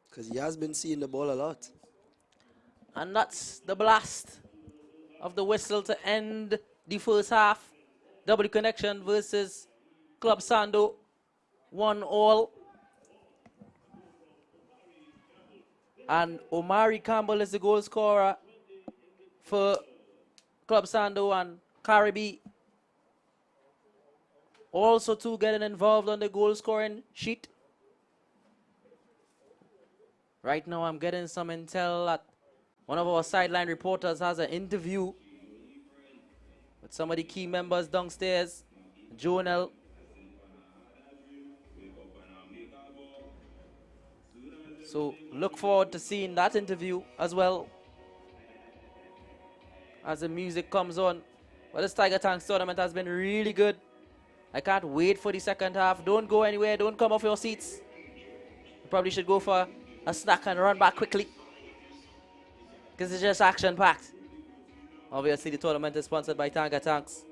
because he has been seeing the ball a lot. And that's the blast of the whistle to end the first half. W Connection versus Club Sando, 1-1. And Omari Campbell is the goal scorer for Club Sando, and Caribbean also too getting involved on the goal scoring sheet. Right now I'm getting some intel that one of our sideline reporters has an interview with some of the key members downstairs. Jonel. So look forward to seeing that interview as well as the music comes on. But this Tiger Tanks tournament has been really good. I can't wait for the second half. Don't go anywhere. Don't come off your seats. You probably should go for a snack and run back quickly, because it's just action-packed. Obviously, the tournament is sponsored by Tiger Tanks.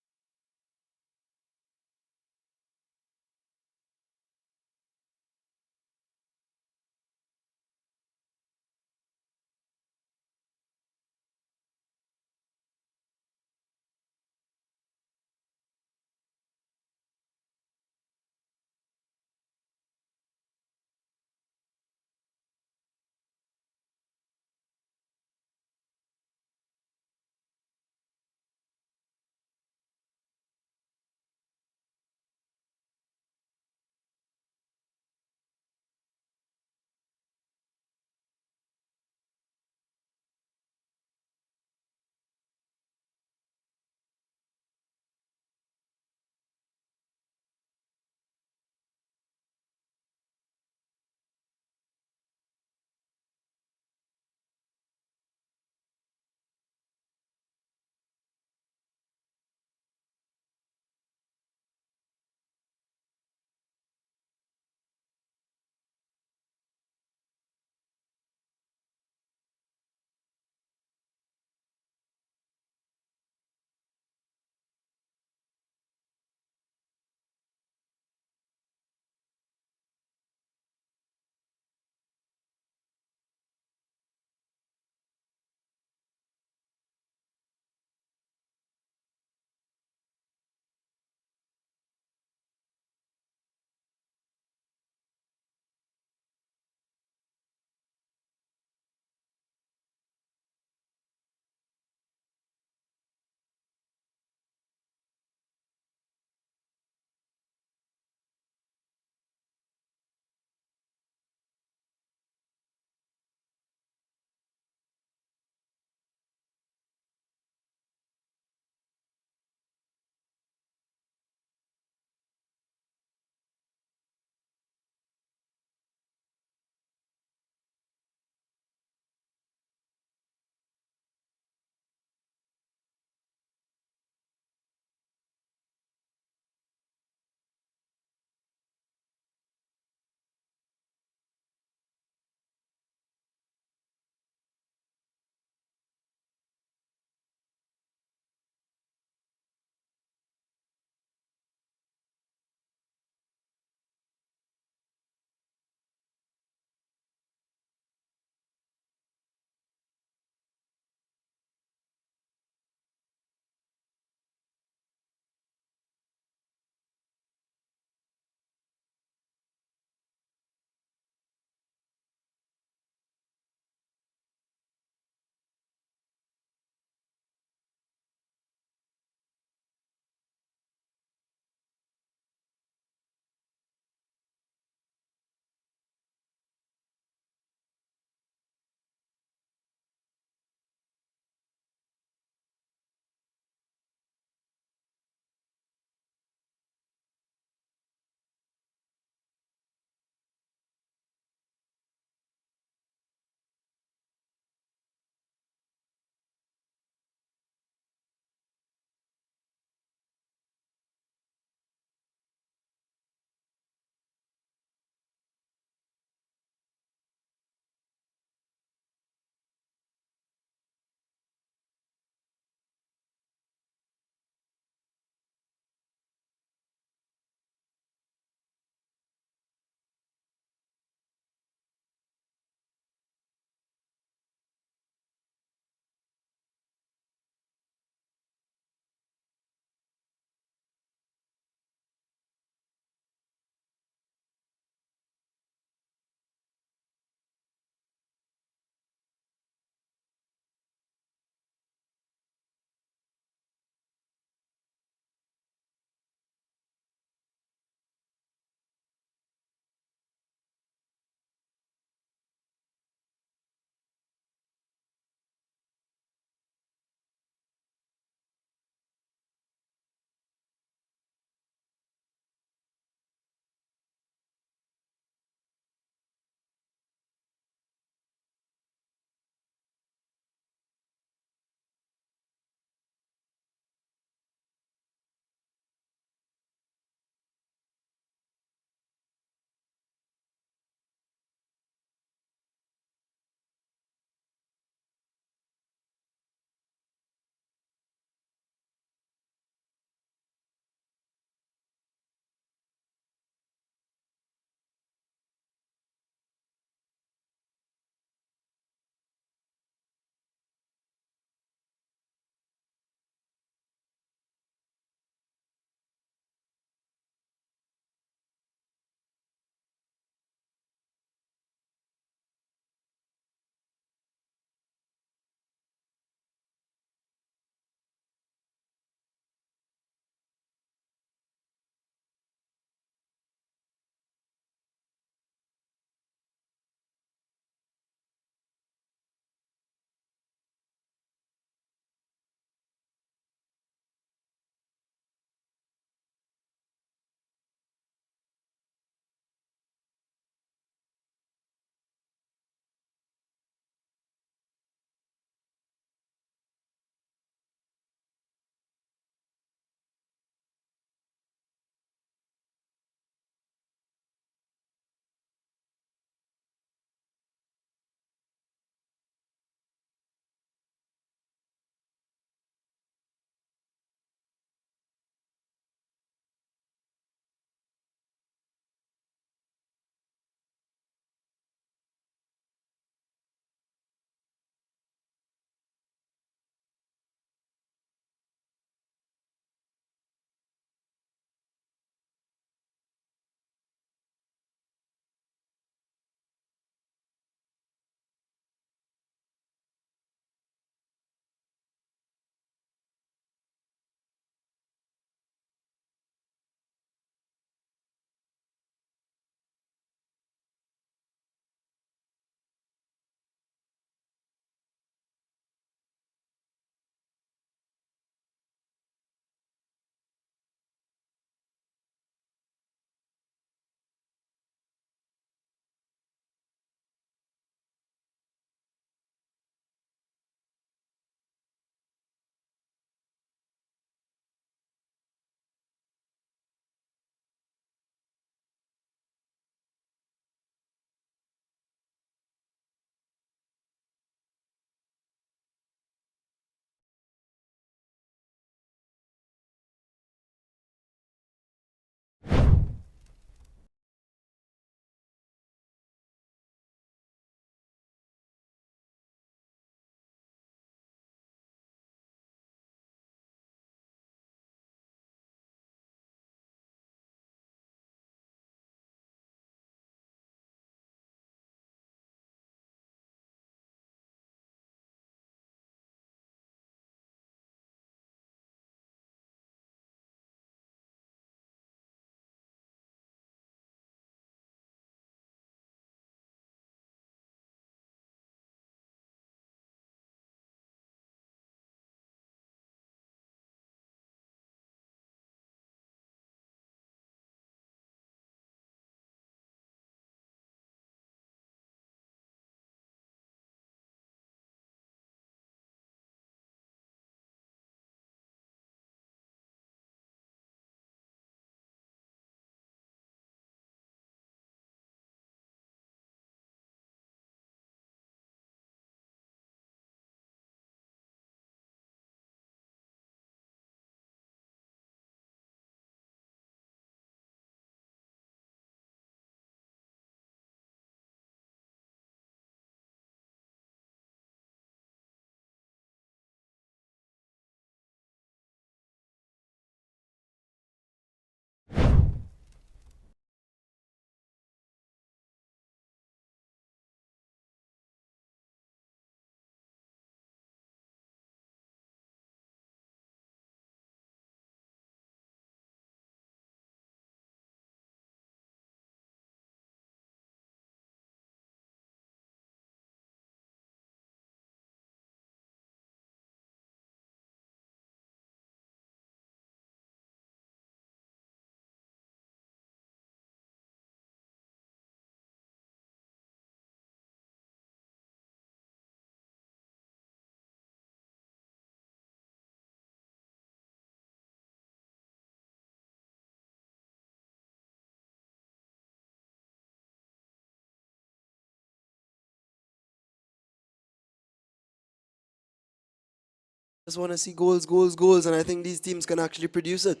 Just want to see goals, goals, goals, and I think these teams can actually produce it.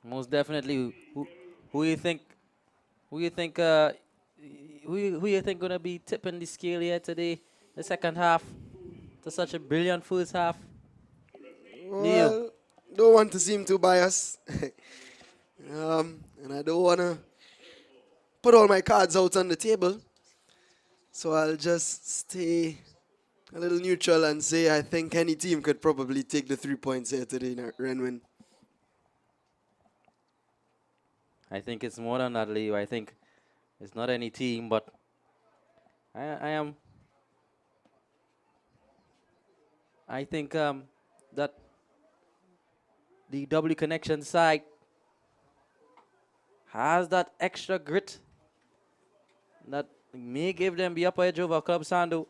Most definitely. Who you think? Who you think? Who you think gonna be tipping the scale here today? The second half to such a brilliant first half. Leo. Well, don't want to seem too biased. And I don't want to put all my cards out on the table. So I'll just stay a little neutral and say I think any team could probably take the 3 points here today, Renwin. I think it's more than that, Leo. I think it's not any team, but I think that the W Connection side has that extra grit that may give them the upper edge over Club Sando.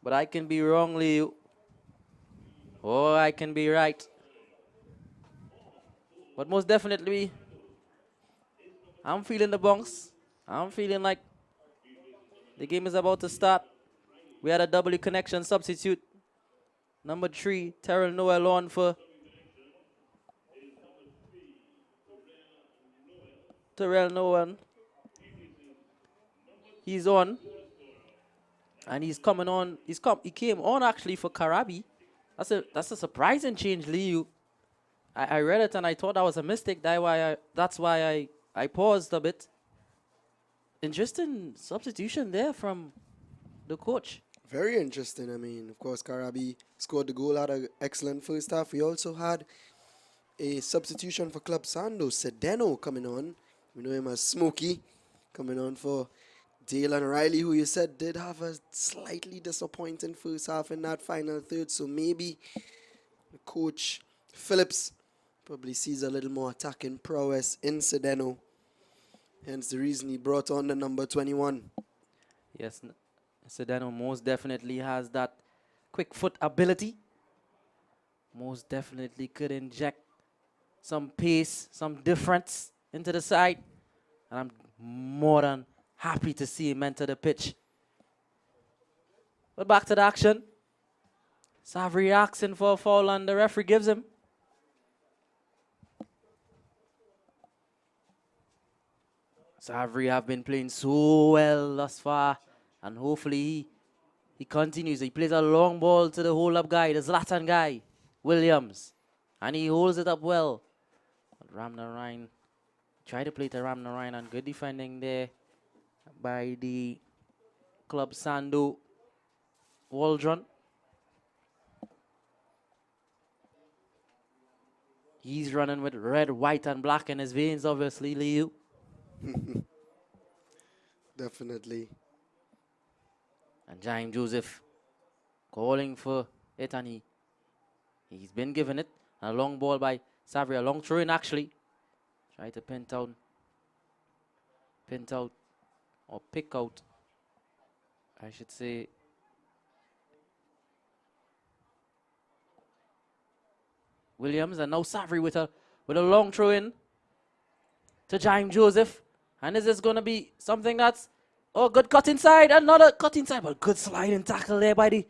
But I can be wrong, Leo. Or I can be right. But most definitely, I'm feeling the bunks. I'm feeling like the game is about to start. We had a W Connection substitute. Number 3, Terrell Noel on for Terrell Noel. He's on. And he's coming on. He came on actually for Karabi. That's a surprising change, Leo. I read it and I thought that was a mistake. That's why I paused a bit. Interesting substitution there from the coach. Very interesting. I mean, of course, Karabi scored the goal, had an excellent first half. We also had a substitution for Club Sando, Sedeno coming on. We know him as Smokey, coming on for Dalen Riley, who you said did have a slightly disappointing first half in that final third. So maybe the coach, Phillips, probably sees a little more attacking prowess in Sedeno. Hence the reason he brought on the number 21. Yes, Sedano most definitely has that quick foot ability. Most definitely could inject some pace, some difference into the side. And I'm more than happy to see him enter the pitch. But back to the action. Savary asking for a foul and the referee gives him. Savary have been playing so well thus far. And hopefully he continues. He plays a long ball to the hold-up guy, the Zlatan guy, Williams. And he holds it up well. But Ramnarine tried to play to Ramnarine, and good defending there by the Club Sando Waldron. He's running with red, white, and black in his veins, obviously, Liu. Definitely. And Jaime Joseph calling for it, and he's been given it. And a long ball by Savary, a long throw-in actually. Try to pick out, I should say. Williams, and now Savary with a long throw-in to Jaime Joseph. And is this going to be something that's, oh, good cut inside, another cut inside, but good sliding tackle there by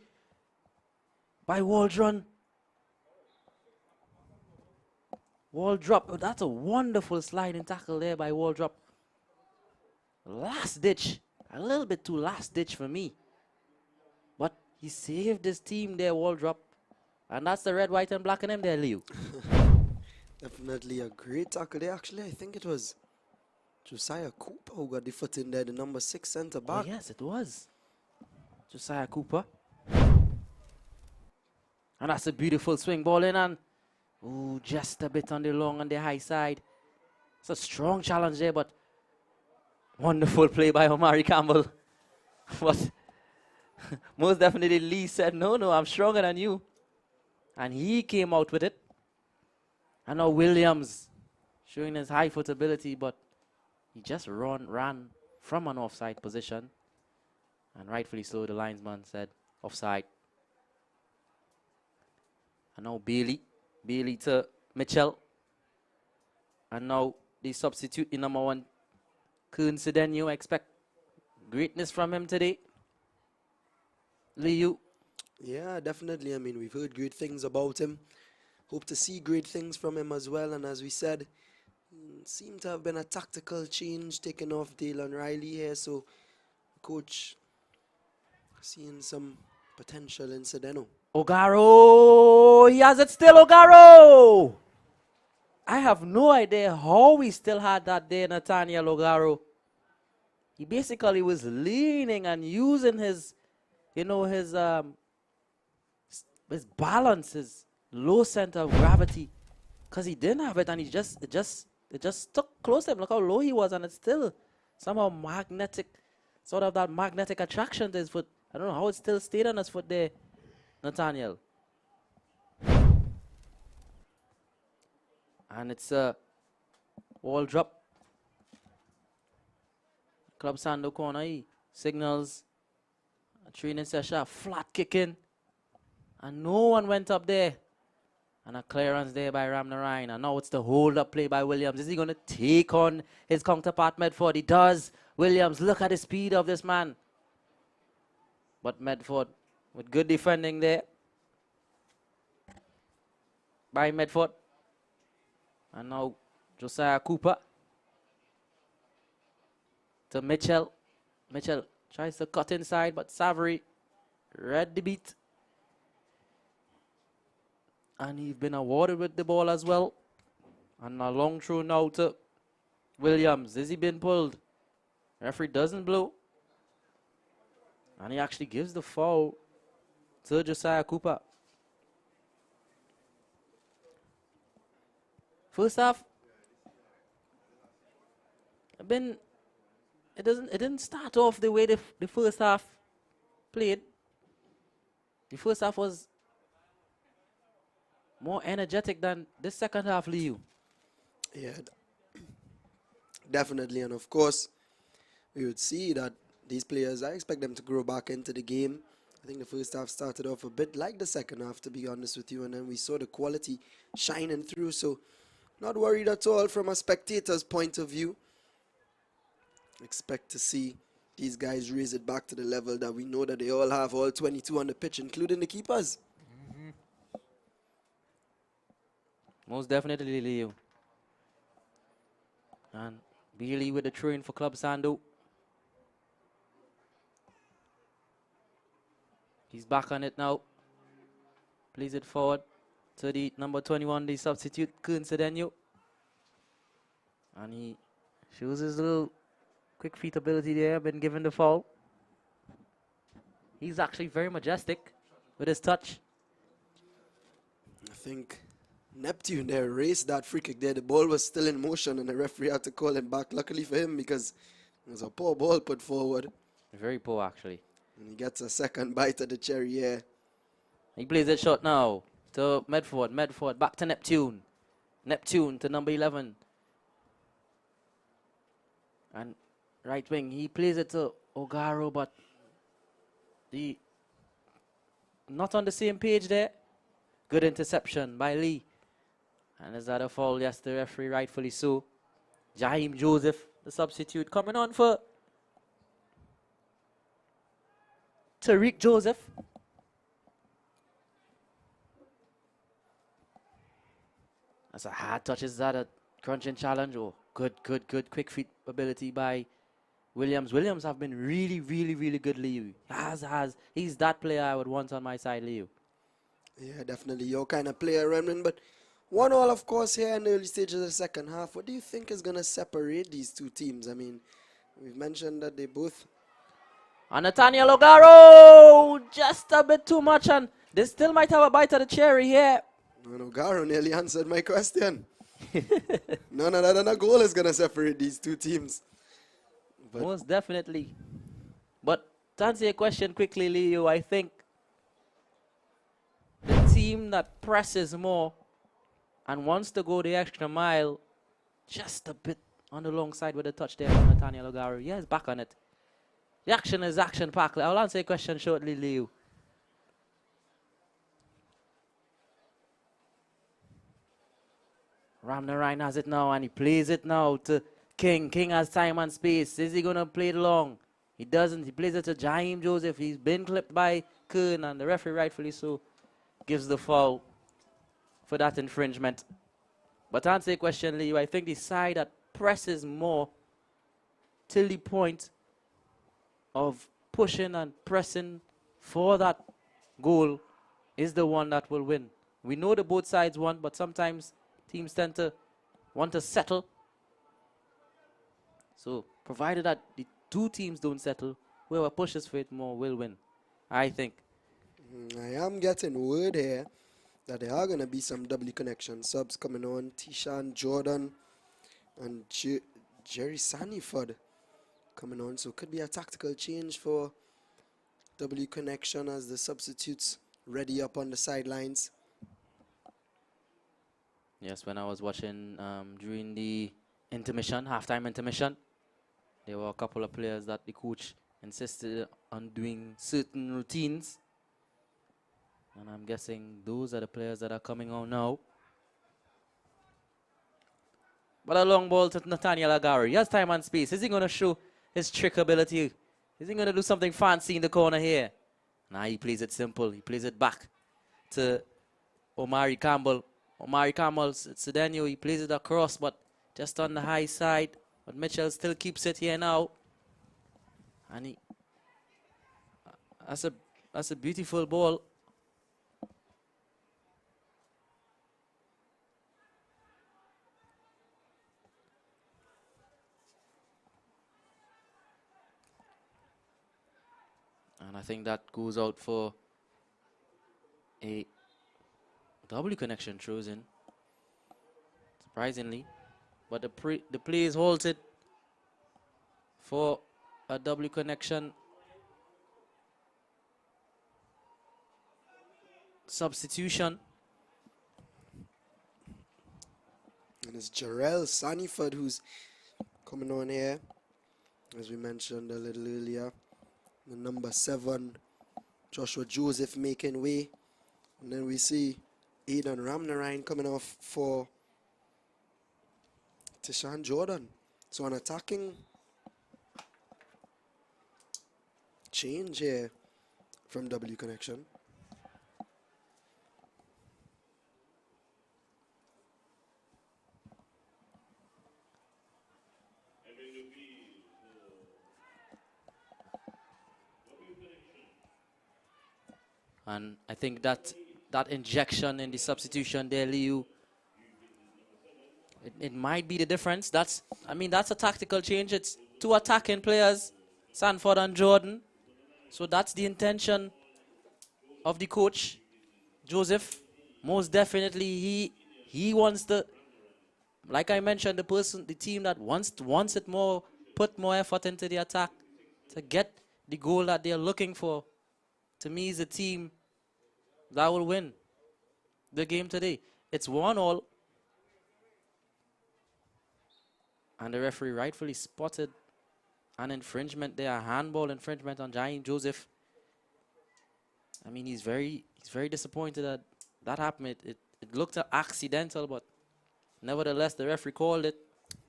Waldron. Waldrop, oh, that's a wonderful sliding tackle there by Waldrop. Last ditch, a little bit too last ditch for me. But he saved his team there, Waldrop. And that's the red, white, and black in him there, Leo. Definitely a great tackle there. Actually, I think it was Josiah Cooper who got the foot in there, the number 6 centre back. Oh, yes, it was Josiah Cooper. And that's a beautiful swing ball in, and ooh, just a bit on the long and the high side. It's a strong challenge there, but wonderful play by Omari Campbell. But most definitely Lee said, no, I'm stronger than you. And he came out with it. And now Williams showing his high foot ability, but he just ran from an offside position. And rightfully so, the linesman said offside. And now Bailey to Mitchell. And now they substitute in number 1, Kern Sedeno. Expect greatness from him today. Liu. Yeah, definitely. I mean, we've heard great things about him. Hope to see great things from him as well. And as we said, seemed to have been a tactical change taken off Dylan Riley here. So, coach seeing some potential in Sedeno. Ogaro, he has it still, Ogaro. I have no idea how we still had that there, Nathaniel Ogaro. He basically was leaning and using his, you know, his balance, his low center of gravity, because he didn't have it, and it just stuck close to him. Look how low he was, and it's still somehow magnetic, sort of that magnetic attraction to his foot. I don't know how it still stayed on his foot there, Nathaniel. And it's a wall drop. Club Sando corner, he signals a training session, flat kicking, and no one went up there. And a clearance there by Ramnarine. And now it's the hold-up play by Williams. Is he going to take on his counterpart, Medford? He does. Williams, look at the speed of this man. But Medford with good defending there by Medford. And now Josiah Cooper to Mitchell. Mitchell tries to cut inside, but Savory read the beat. And he's been awarded with the ball as well. And a long throw now to Williams. Is he being pulled? Referee doesn't blow. And he actually gives the foul to Josiah Cooper. First half, it didn't start off the way the first half played. The first half was more energetic than the second half, Liu. Yeah, definitely. And of course, we would see that these players, I expect them to grow back into the game. I think the first half started off a bit like the second half, to be honest with you. And then we saw the quality shining through. So, not worried at all from a spectator's point of view. Expect to see these guys raise it back to the level that we know that they all have, all 22 on the pitch, including the keepers. Most definitely, Leo. And Bealey with the throw in for Club Sando. He's back on it now. Plays it forward to the number 21, the substitute, Kun Cedeño. And he shows his little quick feet ability there, been given the foul. He's actually very majestic with his touch. I think Neptune there raced that free kick there. The ball was still in motion and the referee had to call it back. Luckily for him, because it was a poor ball put forward. Very poor, actually. And he gets a second bite at the cherry here. He plays it short now to Medford. Medford back to Neptune. Neptune to number 11. And right wing, he plays it to Ogaro, but not on the same page there. Good interception by Lee. And is that a foul? Yes, the referee rightfully so. Jaheim Joseph, the substitute, coming on for Tariq Joseph. That's a hard touch. Is that a crunching challenge? Oh, good quick feet ability by Williams. Williams have been really good, Leo. He's that player I would want on my side, Leo. Yeah, definitely your kind of player, Remnant. But 1-1, of course, here in the early stages of the second half. What do you think is going to separate these two teams? I mean, we've mentioned that they both... And Nathaniel Ogaro, just a bit too much, and they still might have a bite of the cherry here. No, Ogaro nearly answered my question. None other than a goal is going to separate these two teams. But most definitely. But to answer your question quickly, Leo, I think the team that presses more and wants to go the extra mile just a bit on the long side with a touch there from Nathaniel Ogaro. Yeah, he's back on it. The action is action-packed. I'll answer your question shortly, Leo. Ramnarine has it now, and he plays it now to King. King has time and space. Is he going to play it long? He doesn't. He plays it to Jaheim Joseph. He's been clipped by Kern, and the referee, rightfully so, gives the foul for that infringement. But to answer your question, Leo, I think the side that presses more till the point of pushing and pressing for that goal is the one that will win. We know the both sides want, but sometimes teams tend to want to settle. So, provided that the two teams don't settle, whoever pushes for it more will win, I think. I am getting word here that there are going to be some W connection subs coming on. Tishan Jordan and Jerry Saniford coming on. So it could be a tactical change for W connection as the substitutes ready up on the sidelines. Yes, when I was watching during the intermission, halftime intermission, there were a couple of players that the coach insisted on doing certain routines. And I'm guessing those are the players that are coming on now. But a long ball to Nathaniel Aguirre. He has time and space. Is he going to show his trick ability? Is he going to do something fancy in the corner here? Nah, he plays it simple. He plays it back to Omari Campbell. Omari Campbell, Cedeno, he plays it across, but just on the high side. But Mitchell still keeps it here now. And that's a beautiful ball. And I think that goes out for a W connection throws in, surprisingly. But the play is halted for a W connection substitution. And it's Jarrell Saniford who's coming on here, as we mentioned a little earlier. The number 7, Joshua Joseph making way. And then we see Aidan Ramnarine coming off for Tishan Jordan. So an attacking change here from W Connection. And I think that injection in the substitution there, Liu, it might be the difference. That's a tactical change. It's two attacking players, Sanford and Jordan. So that's the intention of the coach, Joseph. Most definitely, he wants the, like I mentioned, the team that wants it more, put more effort into the attack to get the goal that they're looking for. To me, is a team that will win the game today. It's 1-1. And the referee rightfully spotted an infringement there, a handball infringement on Jaheim Joseph. I mean, he's very disappointed that that happened. It looked accidental, but nevertheless, the referee called it.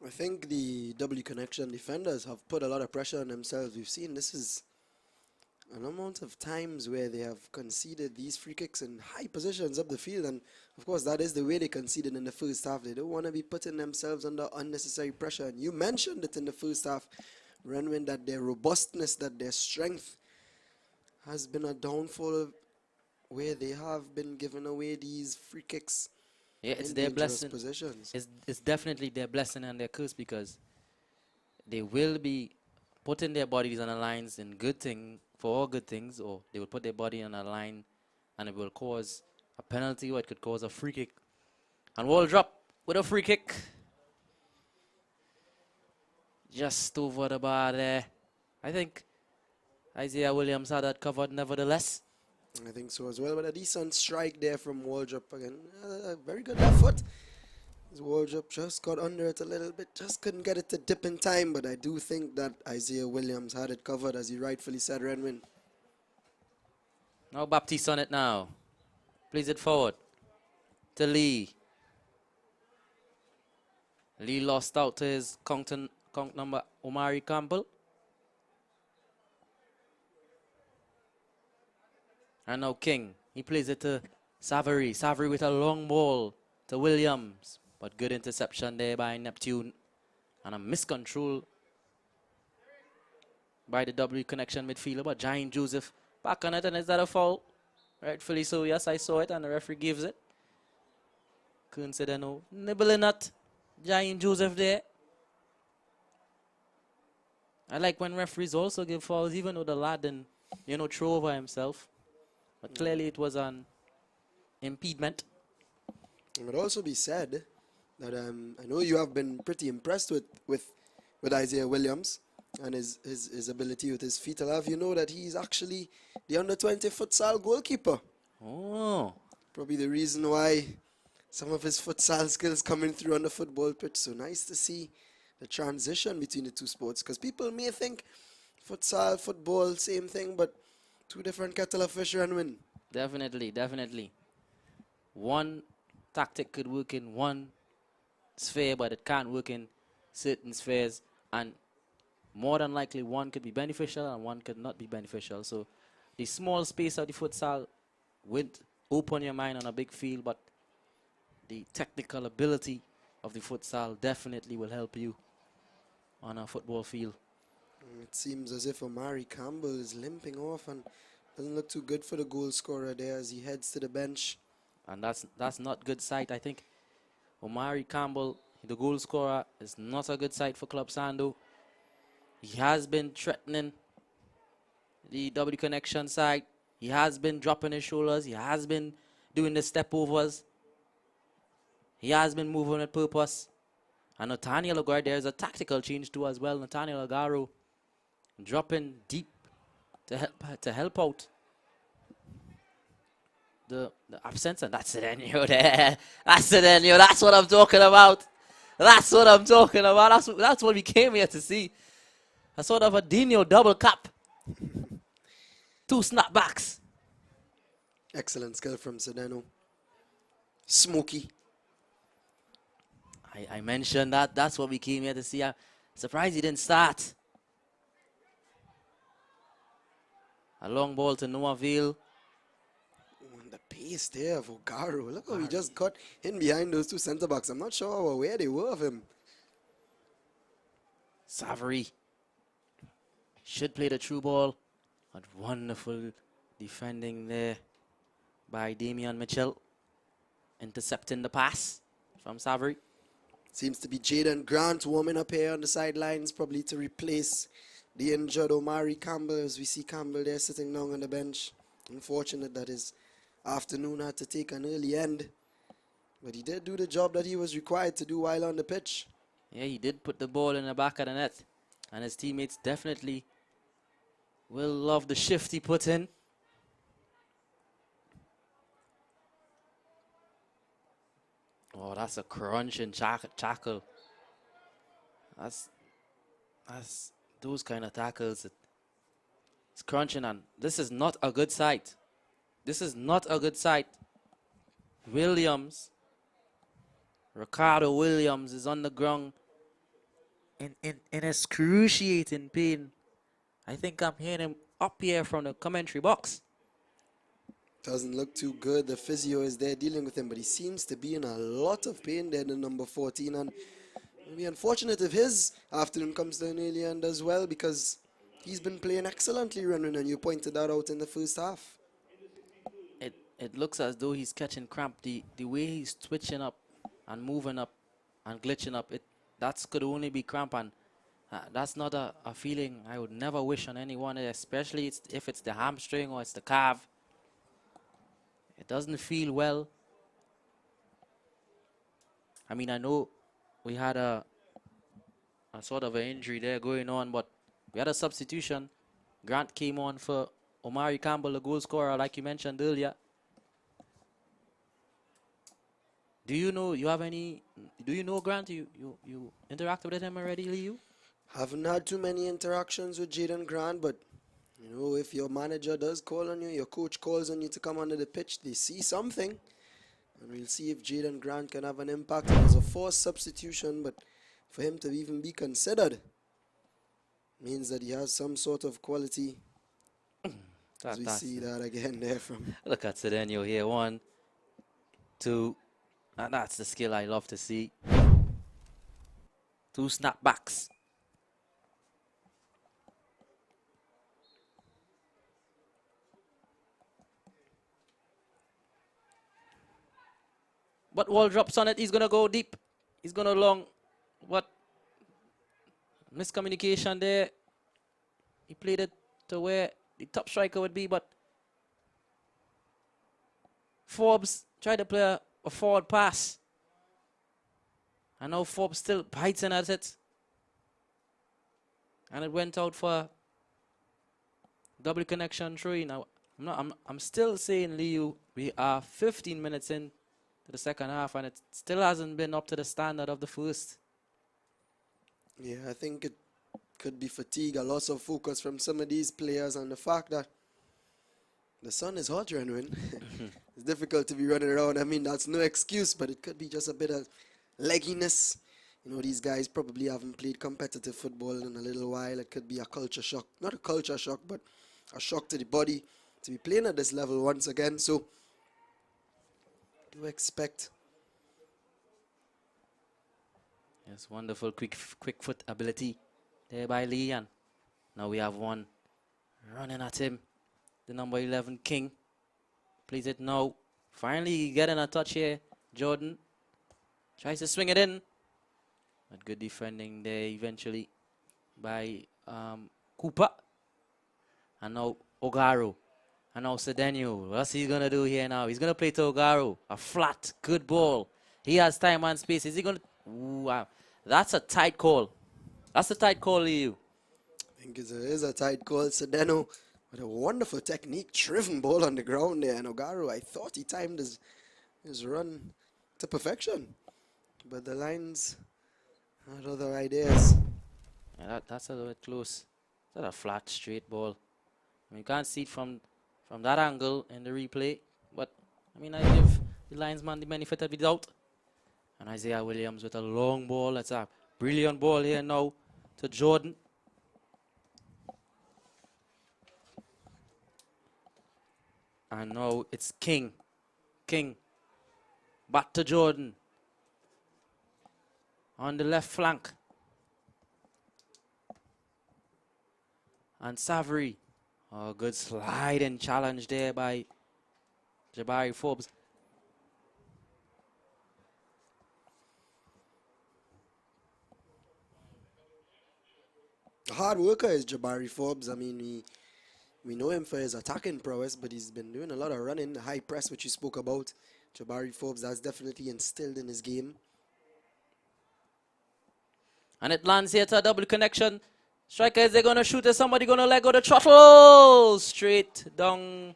I think the W Connection defenders have put a lot of pressure on themselves. We've seen this is an amount of times where they have conceded these free kicks in high positions up the field, and of course that is the way they conceded in the first half. They don't want to be putting themselves under unnecessary pressure, and you mentioned it in the first half, Renwin, that their robustness, that their strength has been a downfall where they have been giving away these free kicks. Yeah, it's their blessing. Positions. It's definitely their blessing and their curse, because they will be putting their bodies on the lines in for all good things, or they will put their body on a line and it will cause a penalty, or it could cause a free kick. And Waldrop with a free kick. Just over the bar there. I think Isaiah Williams had that covered nevertheless. I think so as well, but a decent strike there from Waldrop again. Very good left foot. Waldrop just got under it a little bit, just couldn't get it to dip in time, but I do think that Isaiah Williams had it covered, as he rightfully said, Renwin. Now Baptiste on it now. Plays it forward to Lee. Lee lost out to his count number, Omari Campbell. And now King. He plays it to Savary. Savary with a long ball to Williams. But good interception there by Neptune. And a miscontrol by the W connection midfielder. But Giant Joseph back on it. And is that a foul? Rightfully so. Yes, I saw it. And the referee gives it. Couldn't say no. Nibbling at Giant Joseph there. I like when referees also give fouls, even though the lad didn't, throw over himself. But clearly it was an impediment. It would also be said that I know you have been pretty impressed with Isaiah Williams and his ability with his feet. I'll have you know that he's actually the under-20 futsal goalkeeper. Oh. Probably the reason why some of his futsal skills coming through on the football pitch. So nice to see the transition between the two sports, because people may think futsal, football, same thing, but two different kettle of fish, Renwin. Definitely. One tactic could work in one sphere, but it can't work in certain spheres. And more than likely, one could be beneficial and one could not be beneficial. So the small space of the futsal would open your mind on a big field, but the technical ability of the futsal definitely will help you on a football field. It seems as if Omari Campbell is limping off and doesn't look too good for the goal scorer there as he heads to the bench. And that's not good sight. I think Omari Campbell, the goal scorer, is not a good sight for Club Sando. He has been threatening the W Connection side. He has been dropping his shoulders. He has been doing the step overs. He has been moving with purpose. And Nathaniel Aguirre, there's a tactical change too as well. Nathaniel Aguirre dropping deep to help out the absence. And that's it, Enyo there. That's it, Enyo. That's what I'm talking about. That's what I'm talking about. That's what we came here to see. A sort of a Dino double cap. Two snapbacks. Excellent skill from Sedano. Smoky. I mentioned that. That's what we came here to see. I'm surprised he didn't start. A long ball to no avail. And the pace there of Ogaro. Look how he just got in behind those two centre backs. I'm not sure where they were of him. Savary should play the true ball. But wonderful defending there by Damian Mitchell. Intercepting the pass from Savary. Seems to be Jaden Grant warming up here on the sidelines, probably to replace the injured Omari Campbell, as we see Campbell there sitting down on the bench. Unfortunate that his afternoon had to take an early end. But he did do the job that he was required to do while on the pitch. Yeah, he did put the ball in the back of the net. And his teammates definitely will love the shift he put in. Oh, that's a crunching tackle. That's those kind of tackles. It's crunching, and this is not a good sight. This is not a good sight. Ricardo Williams is on the ground in excruciating pain. I think I'm hearing him up here from the commentary box. Doesn't look too good. The physio is there dealing with him, but he seems to be in a lot of pain there, the number 14. And it'll be unfortunate if his afternoon comes to an early end as well, because he's been playing excellently, Renwin, and you pointed that out in the first half. It looks as though he's catching cramp. The way he's twitching up and moving up and glitching up, that could only be cramp, and that's not a feeling I would never wish on anyone, especially if it's the hamstring or it's the calf. It doesn't feel well. I mean, I know we had a sort of an injury there going on, but we had a substitution. Grant came on for Omari Campbell, the goal scorer, like you mentioned earlier. Do you know Grant? You interacted with him already, Liu? Haven't had too many interactions with Jaden Grant, but you know, if your manager does call on you, your coach calls on you to come onto the pitch, they see something. And we'll see if Jaden Grant can have an impact. It was a forced substitution, but for him to even be considered means that he has some sort of quality As we see that again there from. Look at Cedeno here. 1, 2. And that's the skill I love to see. 2 snapbacks. But Wall drops on it. He's going to go deep. He's going to long. What? Miscommunication there. He played it to where the top striker would be, but Forbes tried to play a forward pass. And now Forbes still bites in at it. And it went out for double connection 3. Now, I'm still saying, Liu, we are 15 minutes in to the second half, and it still hasn't been up to the standard of the first. Yeah, I think it could be fatigue, a loss of focus from some of these players, and the fact that the sun is hot, Renwin. It's difficult to be running around. I mean, that's no excuse, but it could be just a bit of legginess. You know, these guys probably haven't played competitive football in a little while. It could be a culture shock. Not a culture shock, but a shock to the body to be playing at this level once again. So, do expect. Yes, wonderful quick foot ability there by Lee. And now we have one running at him. The number 11, King. Plays it now. Finally getting a touch here. Jordan tries to swing it in. But good defending there eventually by Cooper. And now Ogaro. And now Cedeno. What's he going to do here now? He's going to play to Ogaro. A flat, good ball. He has time and space. Is he going to... Wow. That's a tight call. That's a tight call, Liu. I think it is a tight call. Cedeno with a wonderful technique, driven ball on the ground there. And Ogaro, I thought he timed his run to perfection. But the lines had other ideas. Yeah, that's a little bit close. That's a flat, straight ball. I mean, you can't see it from that angle in the replay. But, I mean, I give the linesman the benefit of the doubt. And Isaiah Williams with a long ball. That's a brilliant ball here now to Jordan. And now it's King. King. Back to Jordan. On the left flank. And Savory. Oh, good sliding challenge there by Jabari Forbes. A hard worker is Jabari Forbes. I mean, we know him for his attacking prowess, but he's been doing a lot of running, the high press, which you spoke about. Jabari Forbes, that's definitely instilled in his game. And it lands here to a double connection. Striker, is they going to shoot? Is somebody going to let go the throttle? Straight down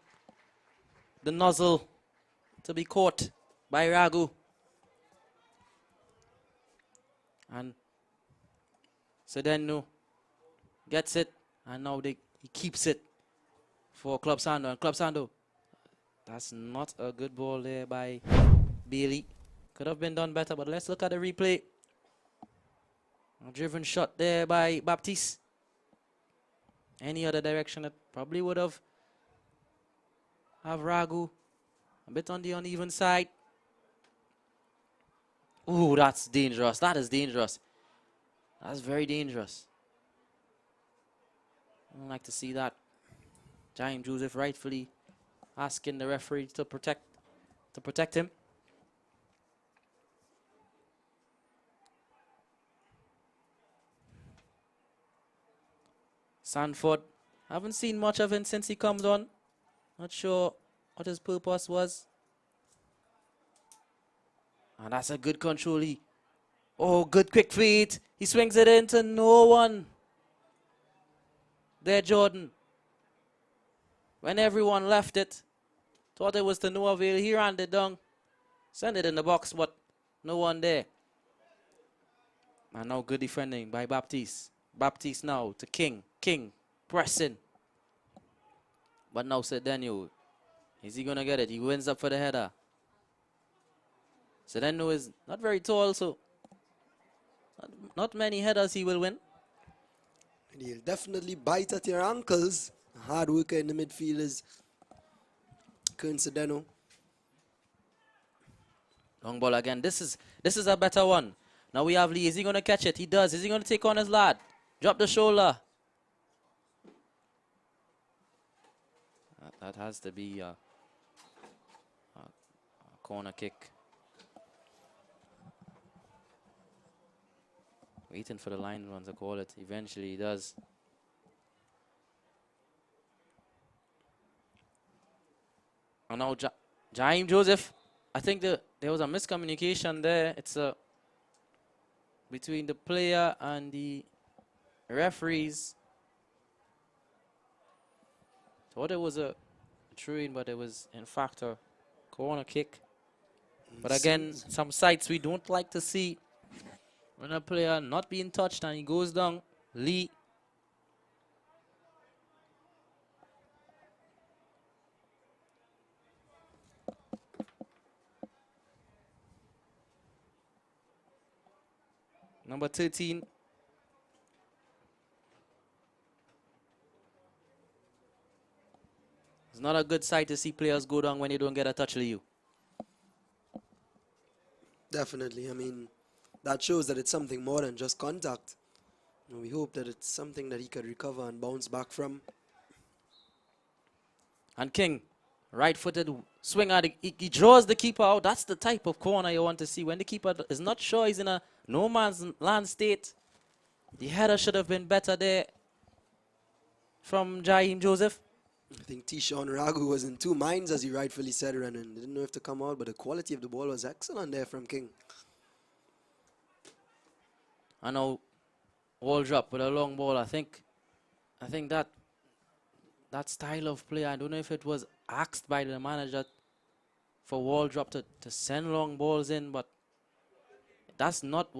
the nozzle to be caught by Ragu. And Cedeno gets it, and now he keeps it for Club Sando. And Club Sando, that's not a good ball there by Bailey. Could have been done better, but let's look at the replay. A driven shot there by Baptiste. Any other direction, it probably would have Ragu a bit on the uneven side. Ooh, that's dangerous. That is dangerous. That's very dangerous. I don't like to see that. Jaime Joseph rightfully asking the referee to protect him. Sanford, haven't seen much of him since he comes on. Not sure what his purpose was. And that's a good control. Oh, good quick feet. He swings it into no one. There, Jordan. When everyone left it, thought it was to no avail. He ran it down. Send it in the box, but no one there. And now good defending by Baptiste. Baptiste now to King. King pressing. But now Cedeno. Is he going to get it? He wins up for the header. Cedeno is not very tall, so not many headers he will win. And he'll definitely bite at your ankles. hard worker in the midfield is Sedeno. Long ball again. This is a better one. Now we have Lee. Is he going to catch it? He does. Is he going to take on his lad? Drop the shoulder. That has to be a corner kick. Waiting for the linesman to call it. Eventually he does. And now Jaime Joseph. I think there was a miscommunication there. It's between the player and the referees. Thought it was a throw-in, but it was in fact a corner kick. But again, some sights we don't like to see when a player not being touched and he goes down. Lee. Number 13. It's not a good sight to see players go down when they don't get a touch, Leo. Definitely. I mean, that shows that it's something more than just contact. And we hope that it's something that he could recover and bounce back from. And King, right-footed swinger, he draws the keeper out. That's the type of corner you want to see. When the keeper is not sure he's in a no man's land state, the header should have been better there from Jaime Joseph. I think Tishon Ragu was in two minds, as he rightfully said, and didn't know if to come out, but the quality of the ball was excellent there from King. I know, wall drop with a long ball. I think that style of play, I don't know if it was asked by the manager for wall drop to send long balls in, but that's not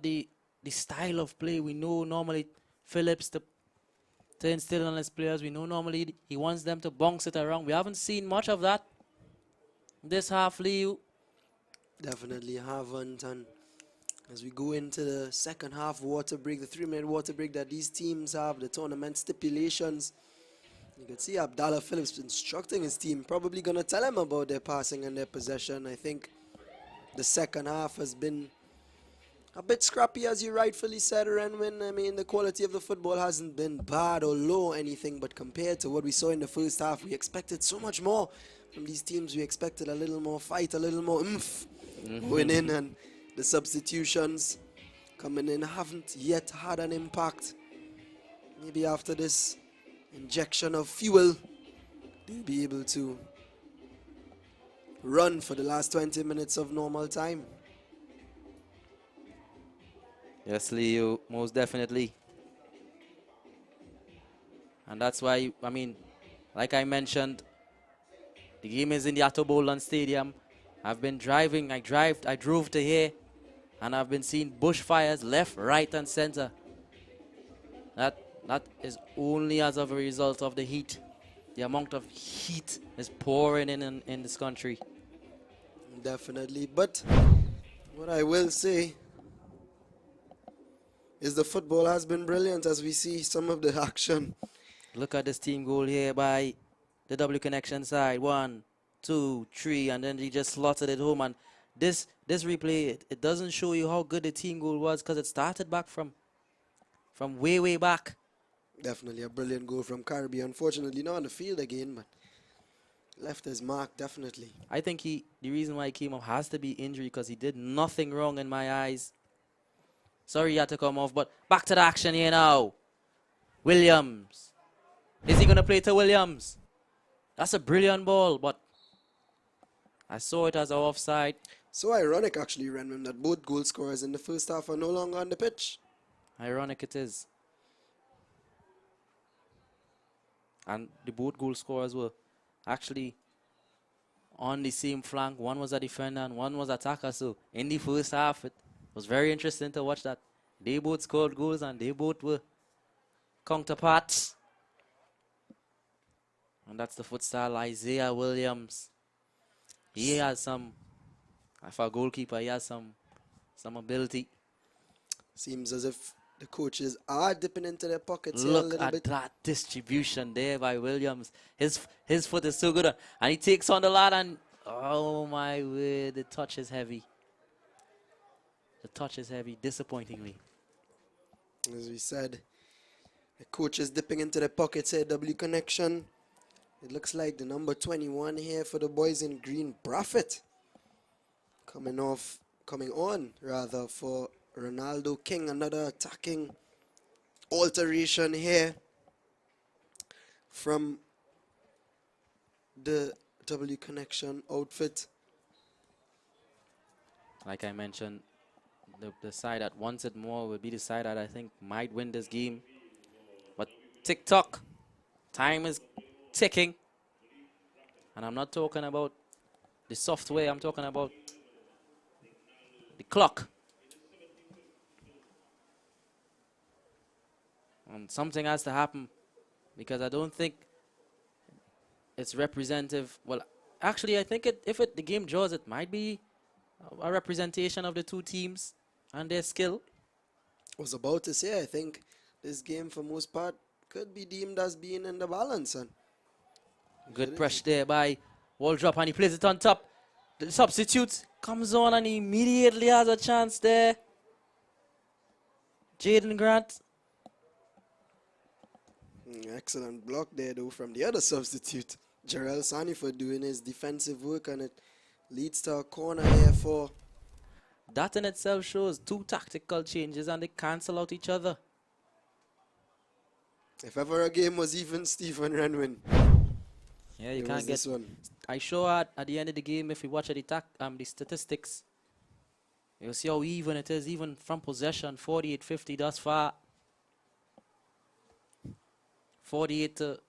the style of play we know normally Phillips to instill on his players. We know normally he wants them to bounce it around. We haven't seen much of that this half, Leo. Definitely haven't. And as we go into the second half water break, the 3-minute water break that these teams have, the tournament stipulations, you can see Abdallah Phillips instructing his team, probably going to tell him about their passing and their possession. I think the second half has been a bit scrappy, as you rightfully said, Renwin. I mean, the quality of the football hasn't been bad or low or anything, but compared to what we saw in the first half, we expected so much more from these teams. We expected a little more fight, a little more oomph going in, and the substitutions coming in haven't yet had an impact. Maybe after this injection of fuel, they'll be able to run for the last 20 minutes of normal time. Yes, Leo, most definitely. And that's why, I mean, like I mentioned, the game is in the Atto Bolan Stadium. I've been driving, I drove to here, and I've been seeing bushfires left, right, and center. That is only as of a result of the heat. The amount of heat is pouring in this country. Definitely. But what I will say is the football has been brilliant, as we see some of the action. Look at this team goal here by the W Connection side. 1, 2, 3, and then he just slotted it home. And this replay, it doesn't show you how good the team goal was, because it started back from way back. Definitely a brilliant goal from Caribbean. Unfortunately, not on the field again, but left his mark, definitely. I think the reason why he came off has to be injury, because he did nothing wrong in my eyes. Sorry he had to come off, but back to the action here now. Williams. Is he going to play to Williams? That's a brilliant ball, but I saw it as an offside. So ironic, actually, Renman, that both goal scorers in the first half are no longer on the pitch. Ironic it is. And the both goal scorers were actually on the same flank. One was a defender and one was attacker. So in the first half, it was very interesting to watch that. They both scored goals and they both were counterparts. And that's the futsal Isaiah Williams. He has some, for a goalkeeper, he has some ability. Seems as if The coaches are dipping into their pockets here a Look little at bit. that distribution there by Williams. His foot is so good. And he takes on the lad and, oh my word, the touch is heavy. The touch is heavy, disappointingly. As we said, the coaches dipping into their pockets here, W Connection. It looks like the number 21 here for the boys in green, Braffett. Coming on for Ronaldo King. Another attacking alteration here from the W Connection outfit. Like I mentioned, the side that wants it more will be the side that I think might win this game. But tick-tock, time is ticking. And I'm not talking about the software, I'm talking about the clock. And something has to happen because I don't think it's representative. Well, actually, I think the game draws, it might be a representation of the two teams and their skill. I was about to say, I think this game for most part could be deemed as being in the balance. And good pressure there by Waldrop, and he plays it on top. The substitute comes on and he immediately has a chance there. Jaden Grant. Excellent block there, though, from the other substitute, Jarrell Saniford, doing his defensive work, and it leads to a corner here for. That in itself shows two tactical changes and they cancel out each other. If ever a game was even, Stephen Renwin. Yeah, you It can't was get. this one. I show at the end of the game, if you watch the statistics, you'll see how even it is, even from possession, 48-50 thus far. 48 to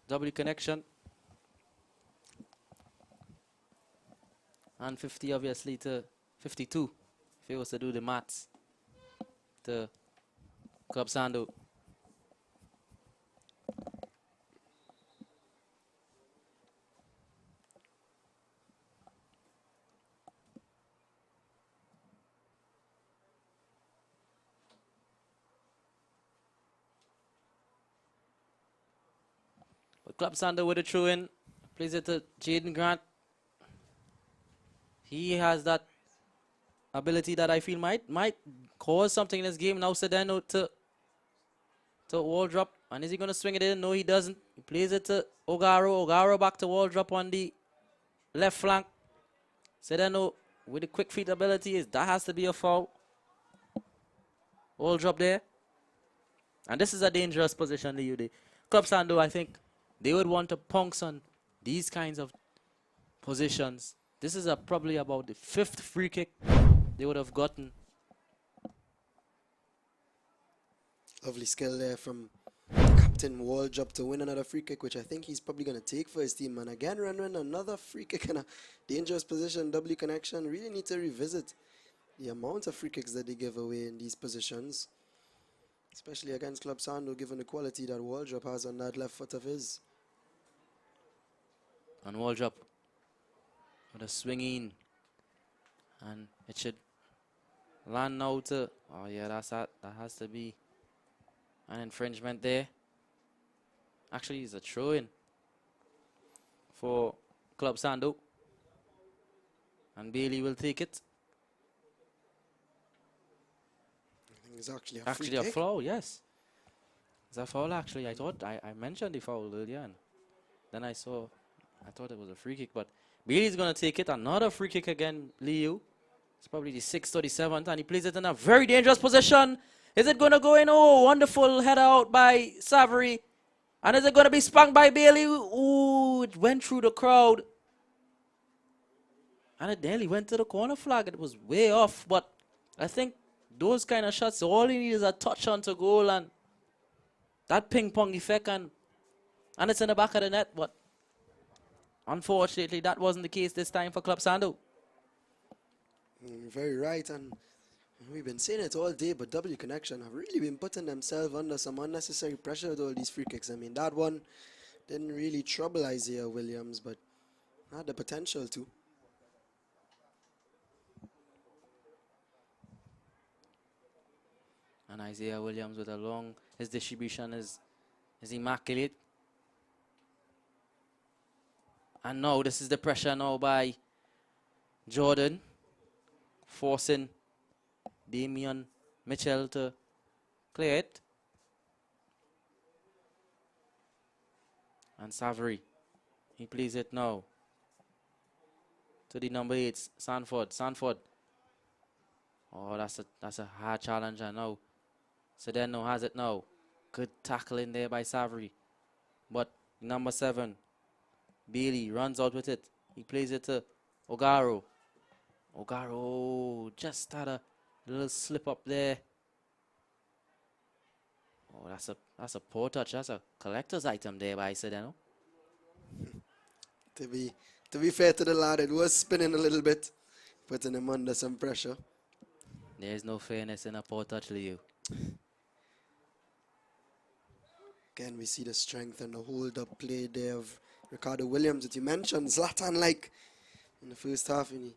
W Connection. And 50 obviously to 52, if he was to do the maths, to Club Sando. But Club Sando with a throw in, plays it to Jaden Grant. He has that ability that I feel might cause something in this game. Now Sedeno to Waldrop. And is he going to swing it in? No, he doesn't. He plays it to Ogaro. Ogaro back to Waldrop on the left flank. Sedeno with the quick feet ability, that has to be a foul. Waldrop there. And this is a dangerous position, the Club Sando, I think, they would want to punks on these kinds of positions. This is probably about the 5th free kick they would have gotten. Lovely skill there from Captain Waldrop to win another free kick, which I think he's probably going to take for his team. And again, Renwin, another free kick in a dangerous position. W Connection really need to revisit the amount of free kicks that they give away in these positions, especially against Club Sando, given the quality that Waldrop has on that left foot of his. And Waldrop with a swing in. And it should land now to, oh yeah, that has to be an infringement there. Actually, it's a throw-in for Club Sando. And Bailey will take it. I think it's actually a Actually, free a kick. foul, yes. It's a foul, actually. I thought I mentioned the foul earlier. And then I thought it was a free kick. But Bailey's going to take it. Another free kick again, Liu. It's probably the 6th or the 7th. And he plays it in a very dangerous position. Is it going to go in? Oh, wonderful header out by Savory. And is it going to be spun by Bailey? Ooh, it went through the crowd. And it nearly went to the corner flag. It was way off. But I think those kind of shots, all you need is a touch on to goal. And that ping-pong effect. And it's in the back of the net. But unfortunately, that wasn't the case this time for Club Sando. Very right, and we've been saying it all day, but W Connection have really been putting themselves under some unnecessary pressure with all these free kicks. I mean, that one didn't really trouble Isaiah Williams, but had the potential to. And Isaiah Williams with a long, his distribution is immaculate. And now this is the pressure now by Jordan, forcing Damian Mitchell to clear it. And Savory, he plays it now to the number 8, Sanford. Sanford. Oh, that's a hard challenger now. Sando has it now. Good tackle in there by Savory. But number 7, Bailey runs out with it. He plays it to Ogaro. Ogaro just had a little slip up there. Oh, that's a poor touch. That's a collector's item there by Sando. To be fair to the lad, it was spinning a little bit, putting him under some pressure. There's no fairness in a poor touch, Leo. Again, we see the strength and the hold-up play there of Ricardo Williams that you mentioned. Zlatan-like in the first half, and he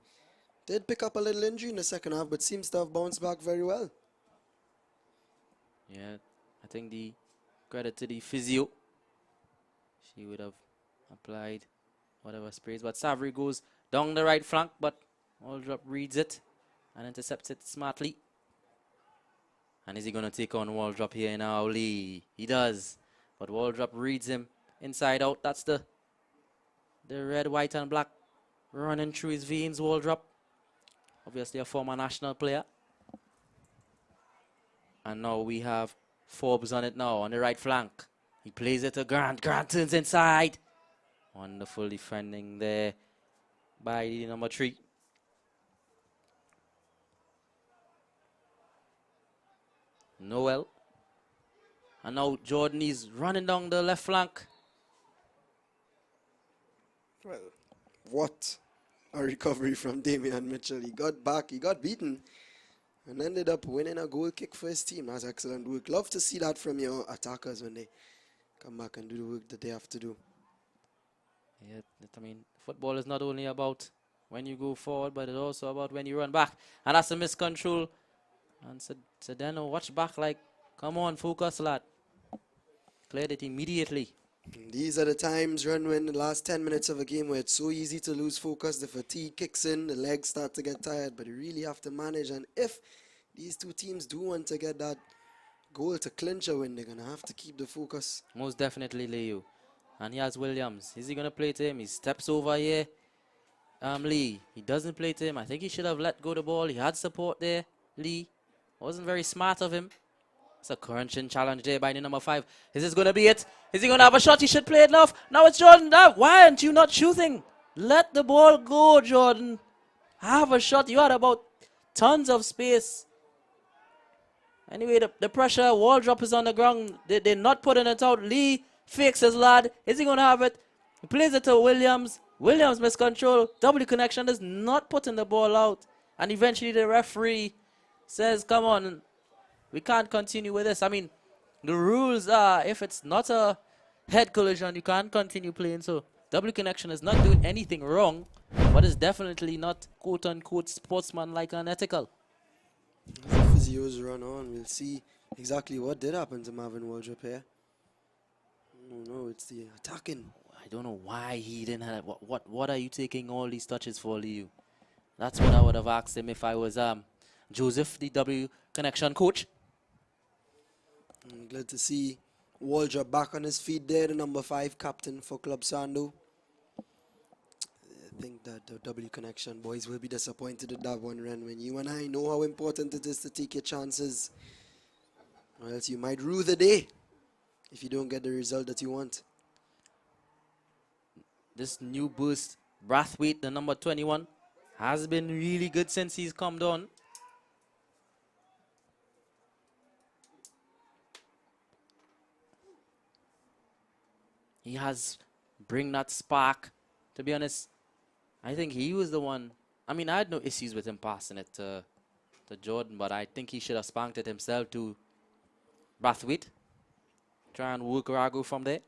did pick up a little injury in the second half, but seems to have bounced back very well. Yeah, I think the credit to the physio. She would have applied whatever sprays. But Savory goes down the right flank, but Waldrop reads it and intercepts it smartly. And is he going to take on Waldrop here now, Lee? He does. But Waldrop reads him inside out. That's the red, white, and black running through his veins, Waldrop. Obviously a former national player. And now we have Forbes on it now, on the right flank. He plays it to Grant. Grant turns inside. Wonderful defending there by the number 3. Noel. And now Jordan is running down the left flank. Well, what a recovery from Damian Mitchell. He got back, he got beaten, and ended up winning a goal kick for his team. That's excellent work. Love to see that from your attackers when they come back and do the work that they have to do. Yeah, I mean, football is not only about when you go forward, but it's also about when you run back. And that's a miscontrol. And Sando, watch back like, come on, focus, lad. Cleared it immediately. These are the times, run when the last 10 minutes of a game where it's so easy to lose focus. The fatigue kicks in, the legs start to get tired, but you really have to manage. And if these two teams do want to get that goal to clinch a win, they're going to have to keep the focus. Most definitely, Leo. And he has Williams. Is he going to play to him? He steps over here. Lee, he doesn't play to him. I think he should have let go the ball. He had support there, Lee. Wasn't very smart of him. It's a crunching challenge there by the number 5. Is this going to be it? Is he going to have a shot? He should play it off. Now it's Jordan. Why aren't you not shooting? Let the ball go, Jordan. Have a shot. You had about tons of space. Anyway, the pressure, Waldrop is on the ground. They're not putting it out. Lee fakes his lad. Is he going to have it? He plays it to Williams. Williams miscontrol. W connection is not putting the ball out. And eventually the referee says, come on, we can't continue with this. I mean, the rules are if it's not a head collision, you can't continue playing. So W connection is not doing anything wrong, but it's definitely not quote-unquote sportsman-like and ethical. As the physios run on, we'll see exactly what did happen to Marvin Waldrop here. No, it's the attacking. I don't know why he didn't have what are you taking all these touches for, Leo? That's what I would have asked him if I was Joseph, the W connection coach. I'm glad to see Waldrop back on his feet there, the number 5 captain for Club Sando. I think that the W connection boys will be disappointed with that one, Ren, when you and I know how important it is to take your chances, or else you might rue the day if you don't get the result that you want. This new boost, Brathwaite, the number 21, has been really good since he's come down. He has bring that spark. To be honest, I think he was the one. I mean, I had no issues with him passing it to Jordan, but I think he should have spanked it himself to Brathwaite. Try and work Rago from there.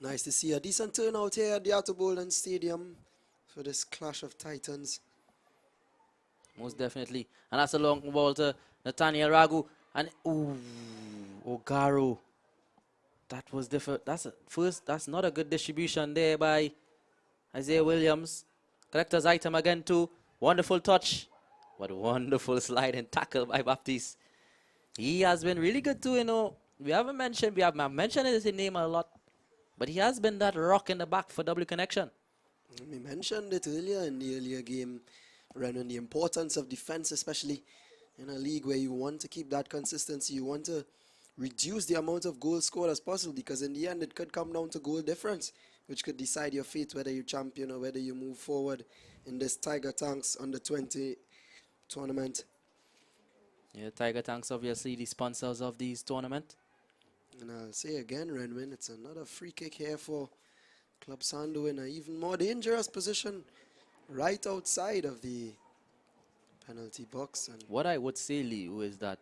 Nice to see a decent turnout here at the Attobolden Stadium for this clash of titans. Most definitely. And that's a long ball to Nathaniel Ragu. And ooh, Ogaro. That was different. That's not a good distribution there by Isaiah Williams. Collector's item again too. Wonderful touch. What a wonderful slide and tackle by Baptiste. He has been really good too, you know. We have mentioned his name a lot. But he has been that rock in the back for W Connection. We mentioned it earlier in the earlier game, Renan, the importance of defense, especially in a league where you want to keep that consistency. You want to reduce the amount of goals scored as possible, because in the end it could come down to goal difference, which could decide your fate, whether you champion or whether you move forward in this Tiger Tanks under 20 tournament. Yeah, Tiger Tanks obviously the sponsors of these tournament. And I'll say again, Renwin, it's another free kick here for Club Sando in an even more dangerous position right outside of the penalty box. And what I would say, Leo, is that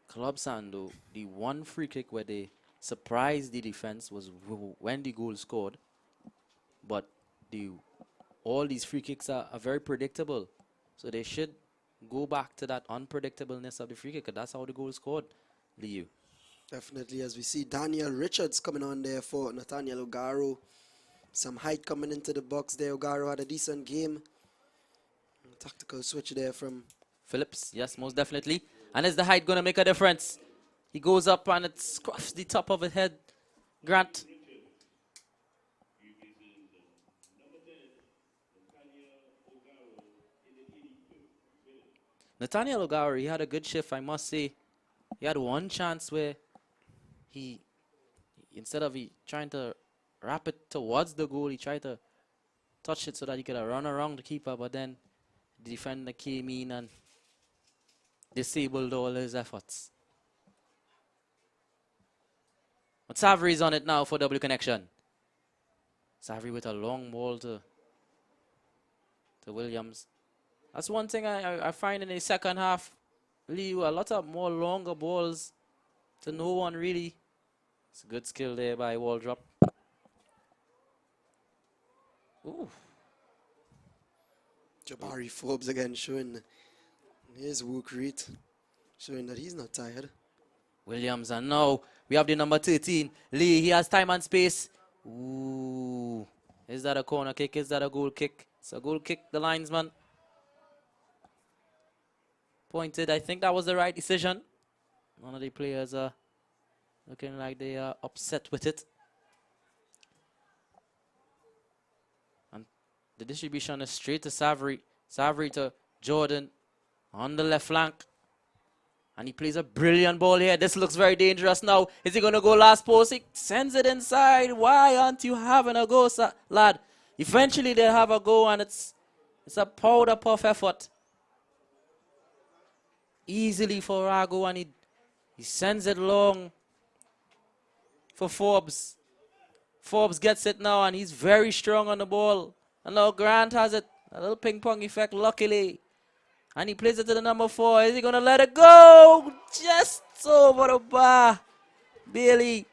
Club Sando, the one free kick where they surprised the defense was when the goal scored. But all these free kicks are very predictable. So they should go back to that unpredictableness of the free kick. That's how the goal scored, Leo. definitely, as we see Daniel Richards coming on there for Nathaniel Ogaro. Some height coming into the box there. Ogaro had a decent game. Tactical switch there from Phillips, yes, most definitely. And is the height going to make a difference? He goes up and it scruffs the top of his head. Grant. Nathaniel Ogaro, he had a good shift, I must say. He had one chance where instead of trying to wrap it towards the goal, he tried to touch it so that he could run around the keeper, but then the defender came in and disabled all his efforts. But Savary on it now for W Connection. Savary with a long ball to Williams. That's one thing I find in the second half. Leo, a lot of more longer balls to no one really. It's a good skill there by Waldrop. Ooh. Jabari Forbes again showing his work rate, showing that he's not tired. Williams, and now we have the number 13. Lee, he has time and space. Ooh. Is that a corner kick? Is that a goal kick? It's a goal kick, the linesman pointed. I think that was the right decision. None of the players are looking like they are upset with it. And the distribution is straight to Savary. Savary to Jordan on the left flank. And he plays a brilliant ball here. This looks very dangerous now. Is he going to go last post? He sends it inside. Why aren't you having a go, lad? Eventually they'll have a go, and it's a powder puff effort. Easily for Rago, and he sends it long for Forbes. Forbes gets it now, and he's very strong on the ball. And now Grant has it. A little ping pong effect, luckily. And he plays it to the number 4. Is he going to let it go? Just over the bar. Bailey.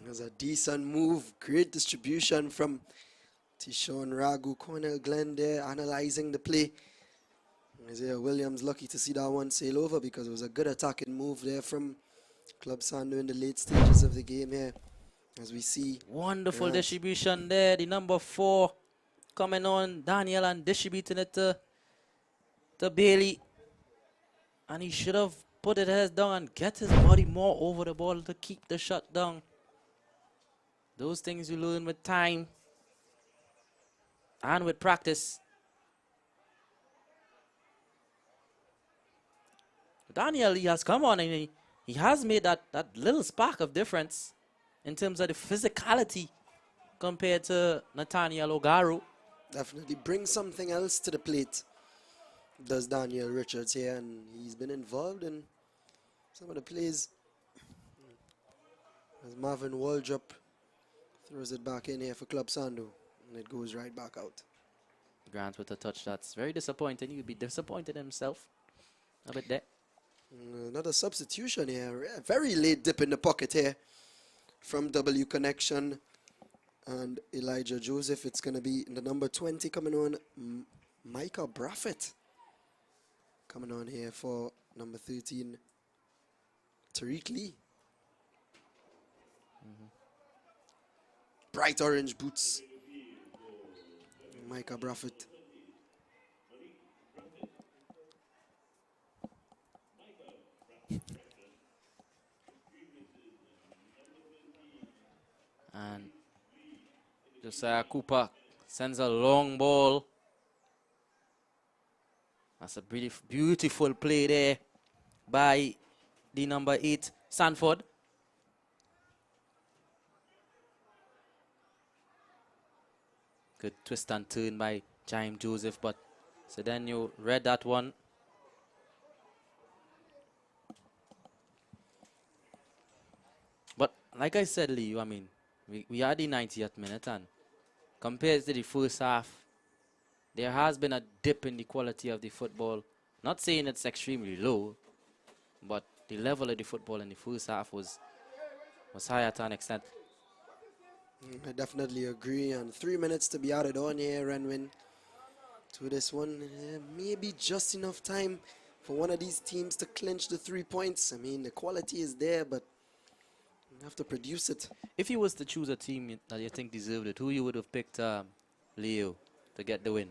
There's a decent move. Great distribution from Tishon Ragu. Cornell Glenn there analyzing the play. Isaiah Williams lucky to see that one sail over, because it was a good attacking move there from Club Sando in the late stages of the game here. As we see. Wonderful distribution there. The number 4 coming on, Daniel, and distributing it to Bailey. And he should have put his head down and get his body more over the ball to keep the shot down. Those things you learn with time and with practice. Daniel, he has come on and he has made that little spark of difference in terms of the physicality compared to Nathaniel Ogaro. Definitely brings something else to the plate, does Daniel Richards here, and he's been involved in some of the plays. As Marvin Waldrop throws it back in here for Club Sando, and it goes right back out. Grant with a touch that's very disappointing. You'd be disappointed in himself a bit there. Another substitution here. Very late dip in the pocket here from W Connection and Elijah Joseph. It's going to be the number 20 coming on, Micah Braffett coming on here for number 13, Tariq Lee. Bright orange boots. Micah Braffett. And Josiah Cooper sends a long ball. That's a beautiful play there by the number 8, Sanford. Good twist and turn by Jaime Joseph, but so then you read that one. But like I said, Lee, I mean, we are the 90th minute, and compared to the first half, there has been a dip in the quality of the football. Not saying it's extremely low, but the level of the football in the first half was higher to an extent. I definitely agree. And 3 minutes to be added on here, Renwin, to this one. Maybe just enough time for one of these teams to clinch the 3 points. I mean, the quality is there, but you have to produce it. If you was to choose a team that you think deserved it, who you would have picked, Leo, to get the win?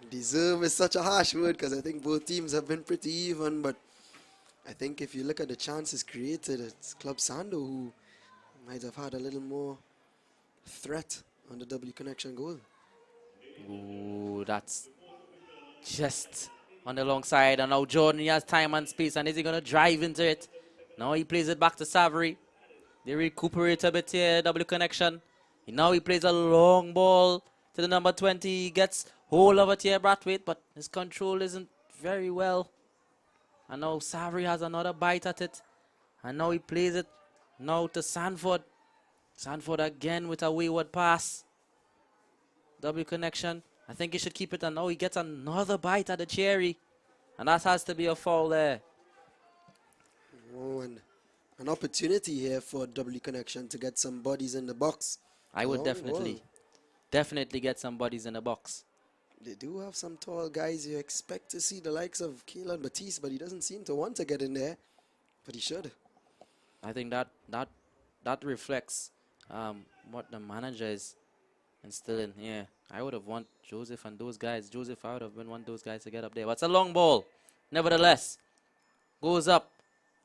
Deserve is such a harsh word because I think both teams have been pretty even, but I think if you look at the chances created, it's Club Sando who might have had a little more threat on the W connection goal. Ooh, that's just on the long side, and now Jordan, he has time and space, and is he going to drive into it? Now he plays it back to Savory. They recuperate a bit here, W connection. Now he plays a long ball to the number 20. He gets hold of it here, Brathwaite, but his control isn't very well. And now Savory has another bite at it. And now he plays it now to Sanford. Sanford again with a wayward pass. W connection. I think he should keep it, and now he gets another bite at the cherry. And that has to be a foul there. Oh, and an opportunity here for W connection to get some bodies in the box. I would definitely get some bodies in the box. They do have some tall guys. You expect to see the likes of Keelan Batiste, but he doesn't seem to want to get in there. But he should. I think that reflects what the manager is instilling here. I would have want Joseph and those guys. I would have been one of those guys to get up there. But it's a long ball. Nevertheless, goes up.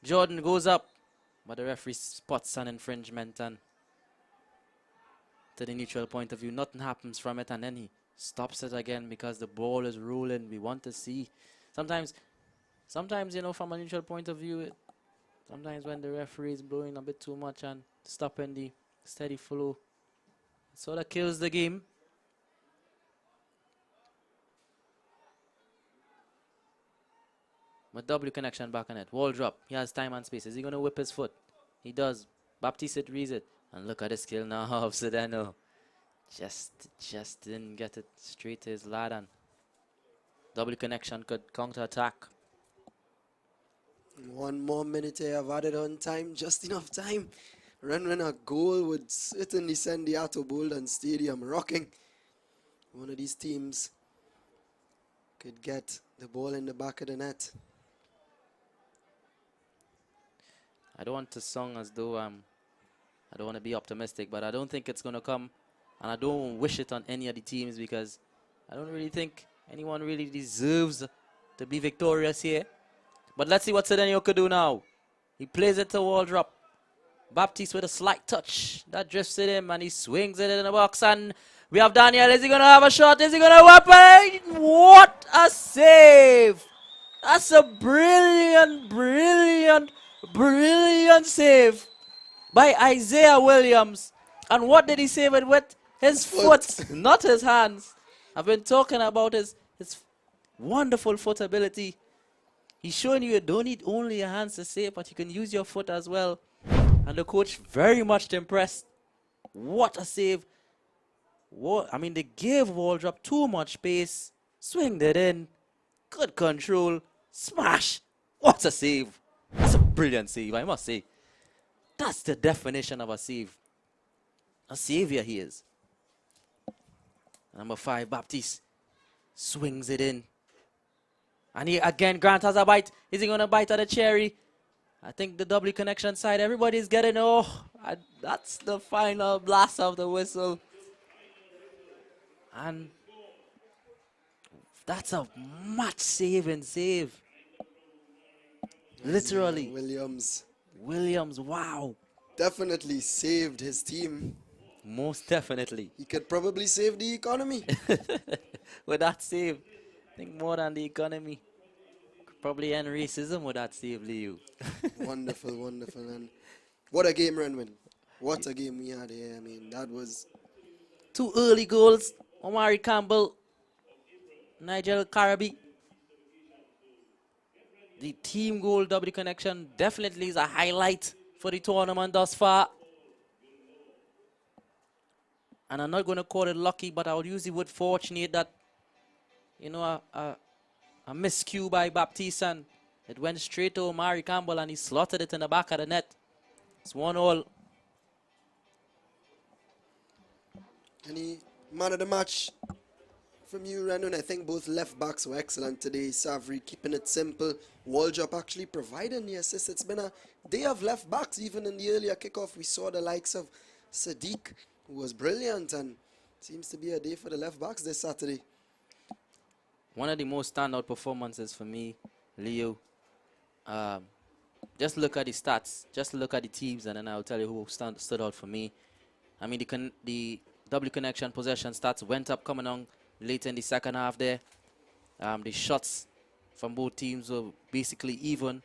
Jordan goes up. But the referee spots an infringement, and to the neutral point of view, nothing happens from it, and then he stops it again because the ball is rolling. We want to see. Sometimes, you know, from a neutral point of view, sometimes when the referee is blowing a bit too much and stopping the steady flow, it sort of kills the game. But W connection back on it. Wall drop. He has time and space. Is he going to whip his foot? He does. Baptiste reads it. And look at the skill now of Sedano. Just didn't get it straight to his lad, and W connection could counter attack. 1 more minute here. I've added on time. Just enough time. When a goal would certainly send the Atto Bolden Stadium rocking. One of these teams could get the ball in the back of the net. I don't want to sound as though I don't want to be optimistic, but I don't think it's going to come. And I don't wish it on any of the teams because I don't really think anyone really deserves to be victorious here. But let's see what Sedano could do now. He plays it to wall drop. Baptiste with a slight touch. That drifts it in, and he swings it in the box. And we have Daniel. Is he going to have a shot? Is he going to whip it? What a save! That's a brilliant save by Isaiah Williams. And what did he save it with? His foot, not his hands. I've been talking about his wonderful foot ability. He's showing you don't need only your hands to save, but you can use your foot as well. And the coach very much impressed. What a save. I mean, they gave Waldrop too much space. Swinged it in. Good control. Smash. What a save. That's a brilliant save, I must say. That's the definition of a save. A savior he is. Number 5, Baptiste. Swings it in. And he again, Grant has a bite. Is he going to bite at the cherry? I think the W connection side, everybody's getting, that's the final blast of the whistle. And that's a match-saving save. Literally. Williams, wow. Definitely saved his team. Most definitely. He could probably save the economy. With that save, I think more than the economy. Could probably end racism with that save, Leo. Wonderful, wonderful. And what a game, Renwin. What a game we had here. I mean, that was... 2 early goals. Omari Campbell, Nigel Carabi. The team goal W connection definitely is a highlight for the tournament thus far. And I'm not going to call it lucky, but I would use the word fortunate that, a miscue by Baptiste, and it went straight to Omari Campbell and he slotted it in the back of the net. It's 1-1. Any man of the match from you, Renwin? I think both left backs were excellent today. Savary keeping it simple. Waldrop actually providing the assist. It's been a day of left backs. Even in the earlier kickoff, we saw the likes of Sadiq, who was brilliant, and seems to be a day for the left backs this Saturday. One of the most standout performances for me, Leo. Just look at the stats. Just look at the teams, and then I'll tell you who stood out for me. I mean, the W connection possession stats went up coming on late in the second half there. The shots from both teams were basically even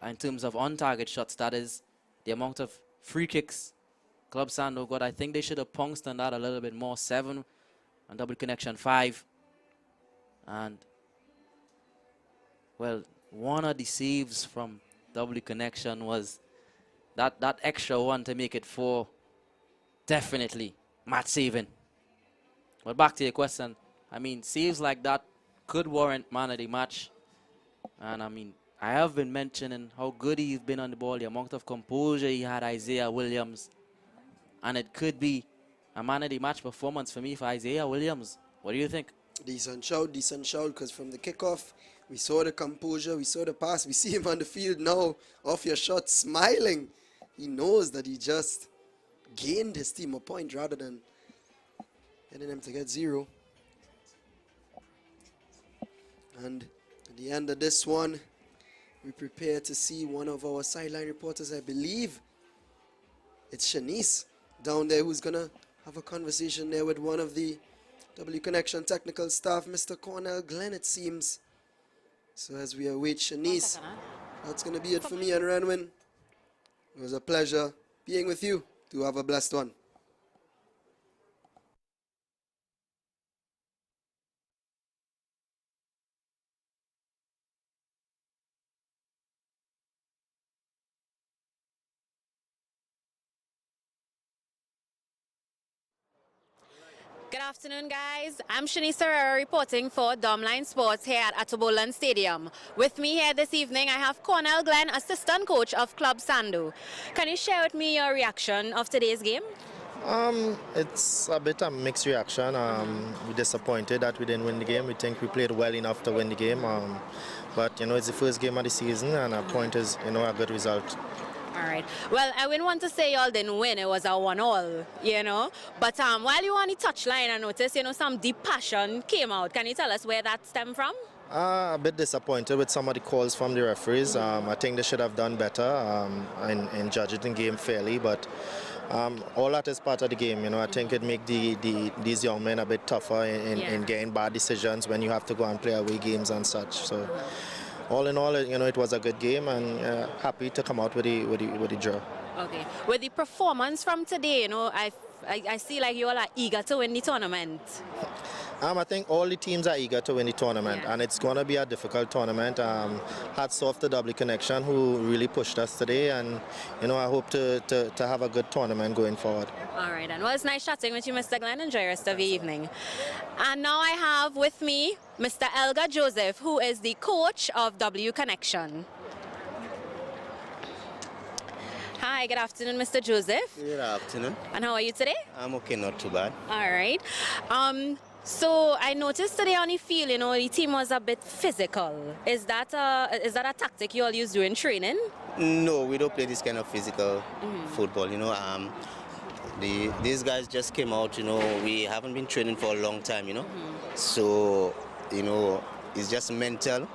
in terms of on-target shots. That is the amount of free kicks Club Sando got. I think they should have pounced on that a little bit more. 7 and W connection 5. And, well, one of the saves from W connection was that extra one to make it 4. Definitely match saving. But back to your question, I mean, saves like that could warrant man of the match. And I mean, I have been mentioning how good he's been on the ball, the amount of composure he had, Isaiah Williams. And it could be a man of the match performance for me for Isaiah Williams. What do you think? Decent shout, because from the kickoff, we saw the composure, we saw the pass, we see him on the field now, off your shot, smiling. He knows that he just gained his team a point rather than getting them to get 0. And at the end of this one, we prepare to see one of our sideline reporters, I believe it's Shanice down there, who's going to have a conversation there with one of the W Connection technical staff, Mr. Cornell Glenn, it seems. So as we await Shanice, that's going to be it for me and Renwin. It was a pleasure being with you. Do have a blessed one. Good afternoon, guys. I'm Shanice Herrera reporting for Domline Sports here at Atobolan Stadium. With me here this evening, I have Cornell Glenn, assistant coach of Club Sando. Can you share with me your reaction of today's game? It's a bit of a mixed reaction. We're disappointed that we didn't win the game. We think we played well enough to win the game. But, it's the first game of the season, and a point is, a good result. All right. Well, I wouldn't want to say y'all didn't win. It was a 1-1, But while you were on the touchline, I noticed, some deep passion came out. Can you tell us where that stemmed from? A bit disappointed with some of the calls from the referees. I think they should have done better in judging the game fairly. But all that is part of the game. I think it makes these young men a bit tougher in getting bad decisions when you have to go and play away games and such. So. All in all, it was a good game, and happy to come out with the draw. Okay. With the performance from today, I see like you all are eager to win the tournament. I think all the teams are eager to win the tournament, and it's going to be a difficult tournament. Hats off to W Connection, who really pushed us today, and I hope to have a good tournament going forward. All right, and well, it's nice chatting with you, Mr. Glenn. Enjoy the rest of the evening. And now I have with me Mr. Elgar Joseph, who is the coach of W Connection. Hi, good afternoon, Mr. Joseph. Good afternoon. And how are you today? I'm okay, not too bad. All right. So I noticed today on the field, the team was a bit physical. Is that a tactic you all use during training? No, we don't play this kind of physical football. These guys just came out. We haven't been training for a long time. So it's just mental.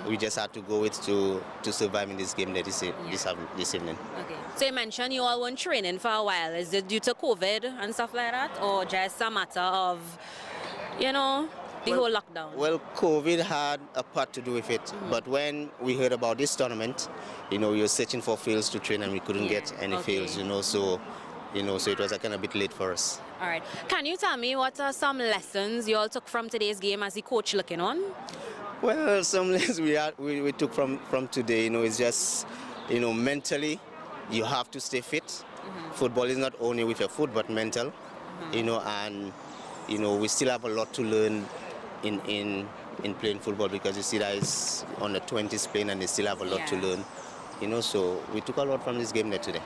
We just had to go with to survive in this game this evening. Okay. So you mentioned you all weren't training for a while. Is it due to COVID and stuff like that, or just a matter of, the whole lockdown? Well, COVID had a part to do with it. But when we heard about this tournament, we were searching for fields to train and we couldn't get any fields. So it was kind of a bit late for us. All right. Can you tell me what are some lessons you all took from today's game as the coach looking on? Well, some lessons we took from today, it's just, mentally, you have to stay fit. Football is not only with your foot, but mental, and, we still have a lot to learn in playing football, because you see that it's on the 20s playing and they still have a lot to learn, so we took a lot from this game today.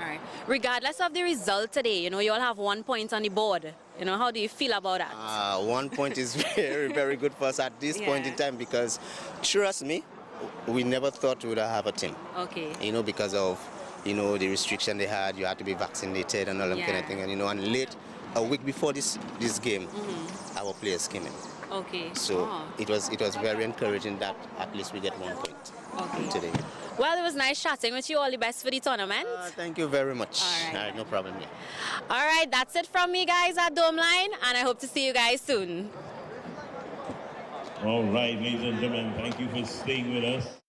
All right. Regardless of the result today, you all have 1 point on the board. How do you feel about that? 1 point is very, very good for us at this point in time, because trust me, we never thought we would have a team. Okay. Because of, the restriction they had, you had to be vaccinated and all that kind of thing. And late, a week before this game, our players came in. Okay. So it was very encouraging that at least we get 1 point today. Well, it was nice chatting with you. All the best for the tournament. Thank you very much. All right. No problem. Yeah. All right, that's it from me, guys, at Dome Line, and I hope to see you guys soon. All right, ladies and gentlemen, thank you for staying with us.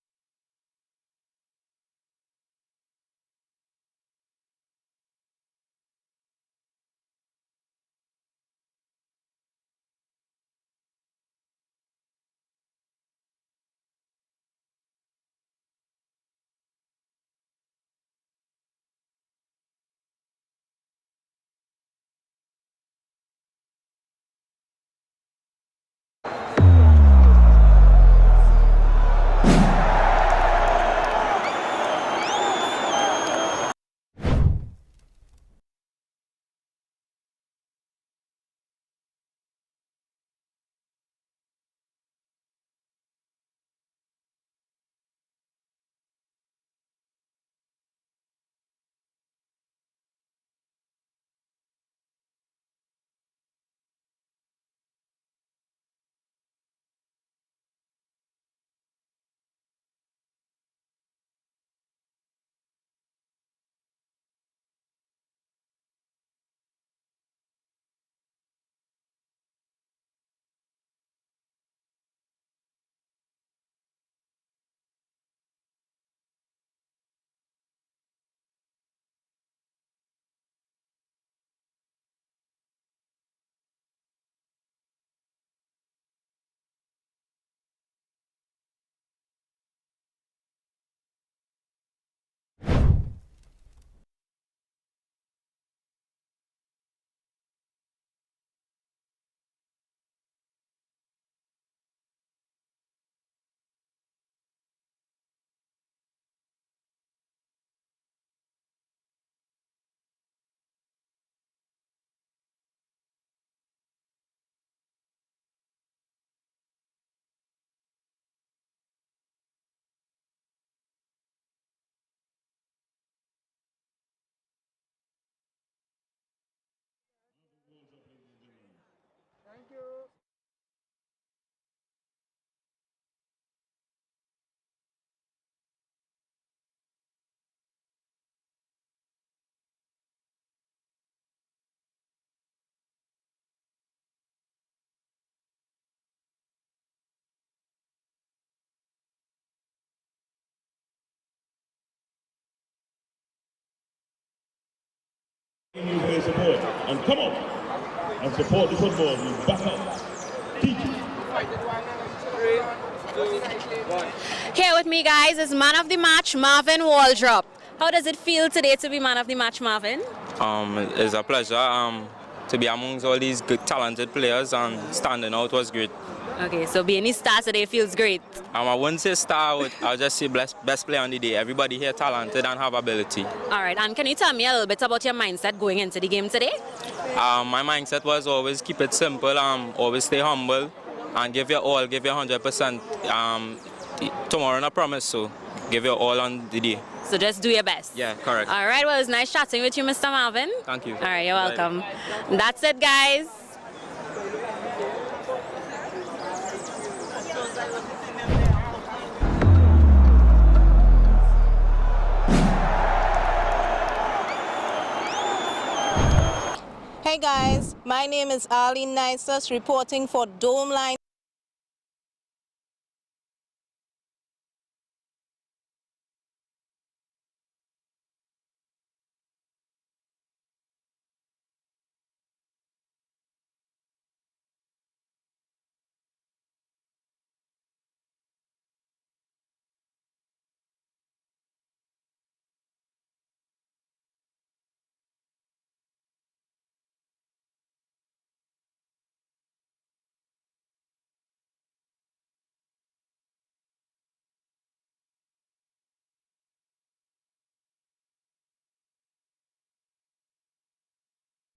You for your support, and come on and support the football. You back up. Here with me, guys, is man of the match, Marvin Waldrop. How does it feel today to be man of the match, Marvin? It's a pleasure to to be amongst all these good, talented players and standing out was great. Okay, so being a star today feels great. I wouldn't say star, I'll just say best player on the day. Everybody here talented and have ability. All right, and can you tell me a little bit about your mindset going into the game today? My mindset was always keep it simple, always stay humble, and give your all, give your 100%. Tomorrow, I promise, so give your all on the day. So just do your best. Yeah, correct. All right, well, it was nice chatting with you, Mr. Marvin. Thank you. All right, you're welcome. That's it, guys. Hey guys, my name is Arlene Nisus reporting for Dome Line.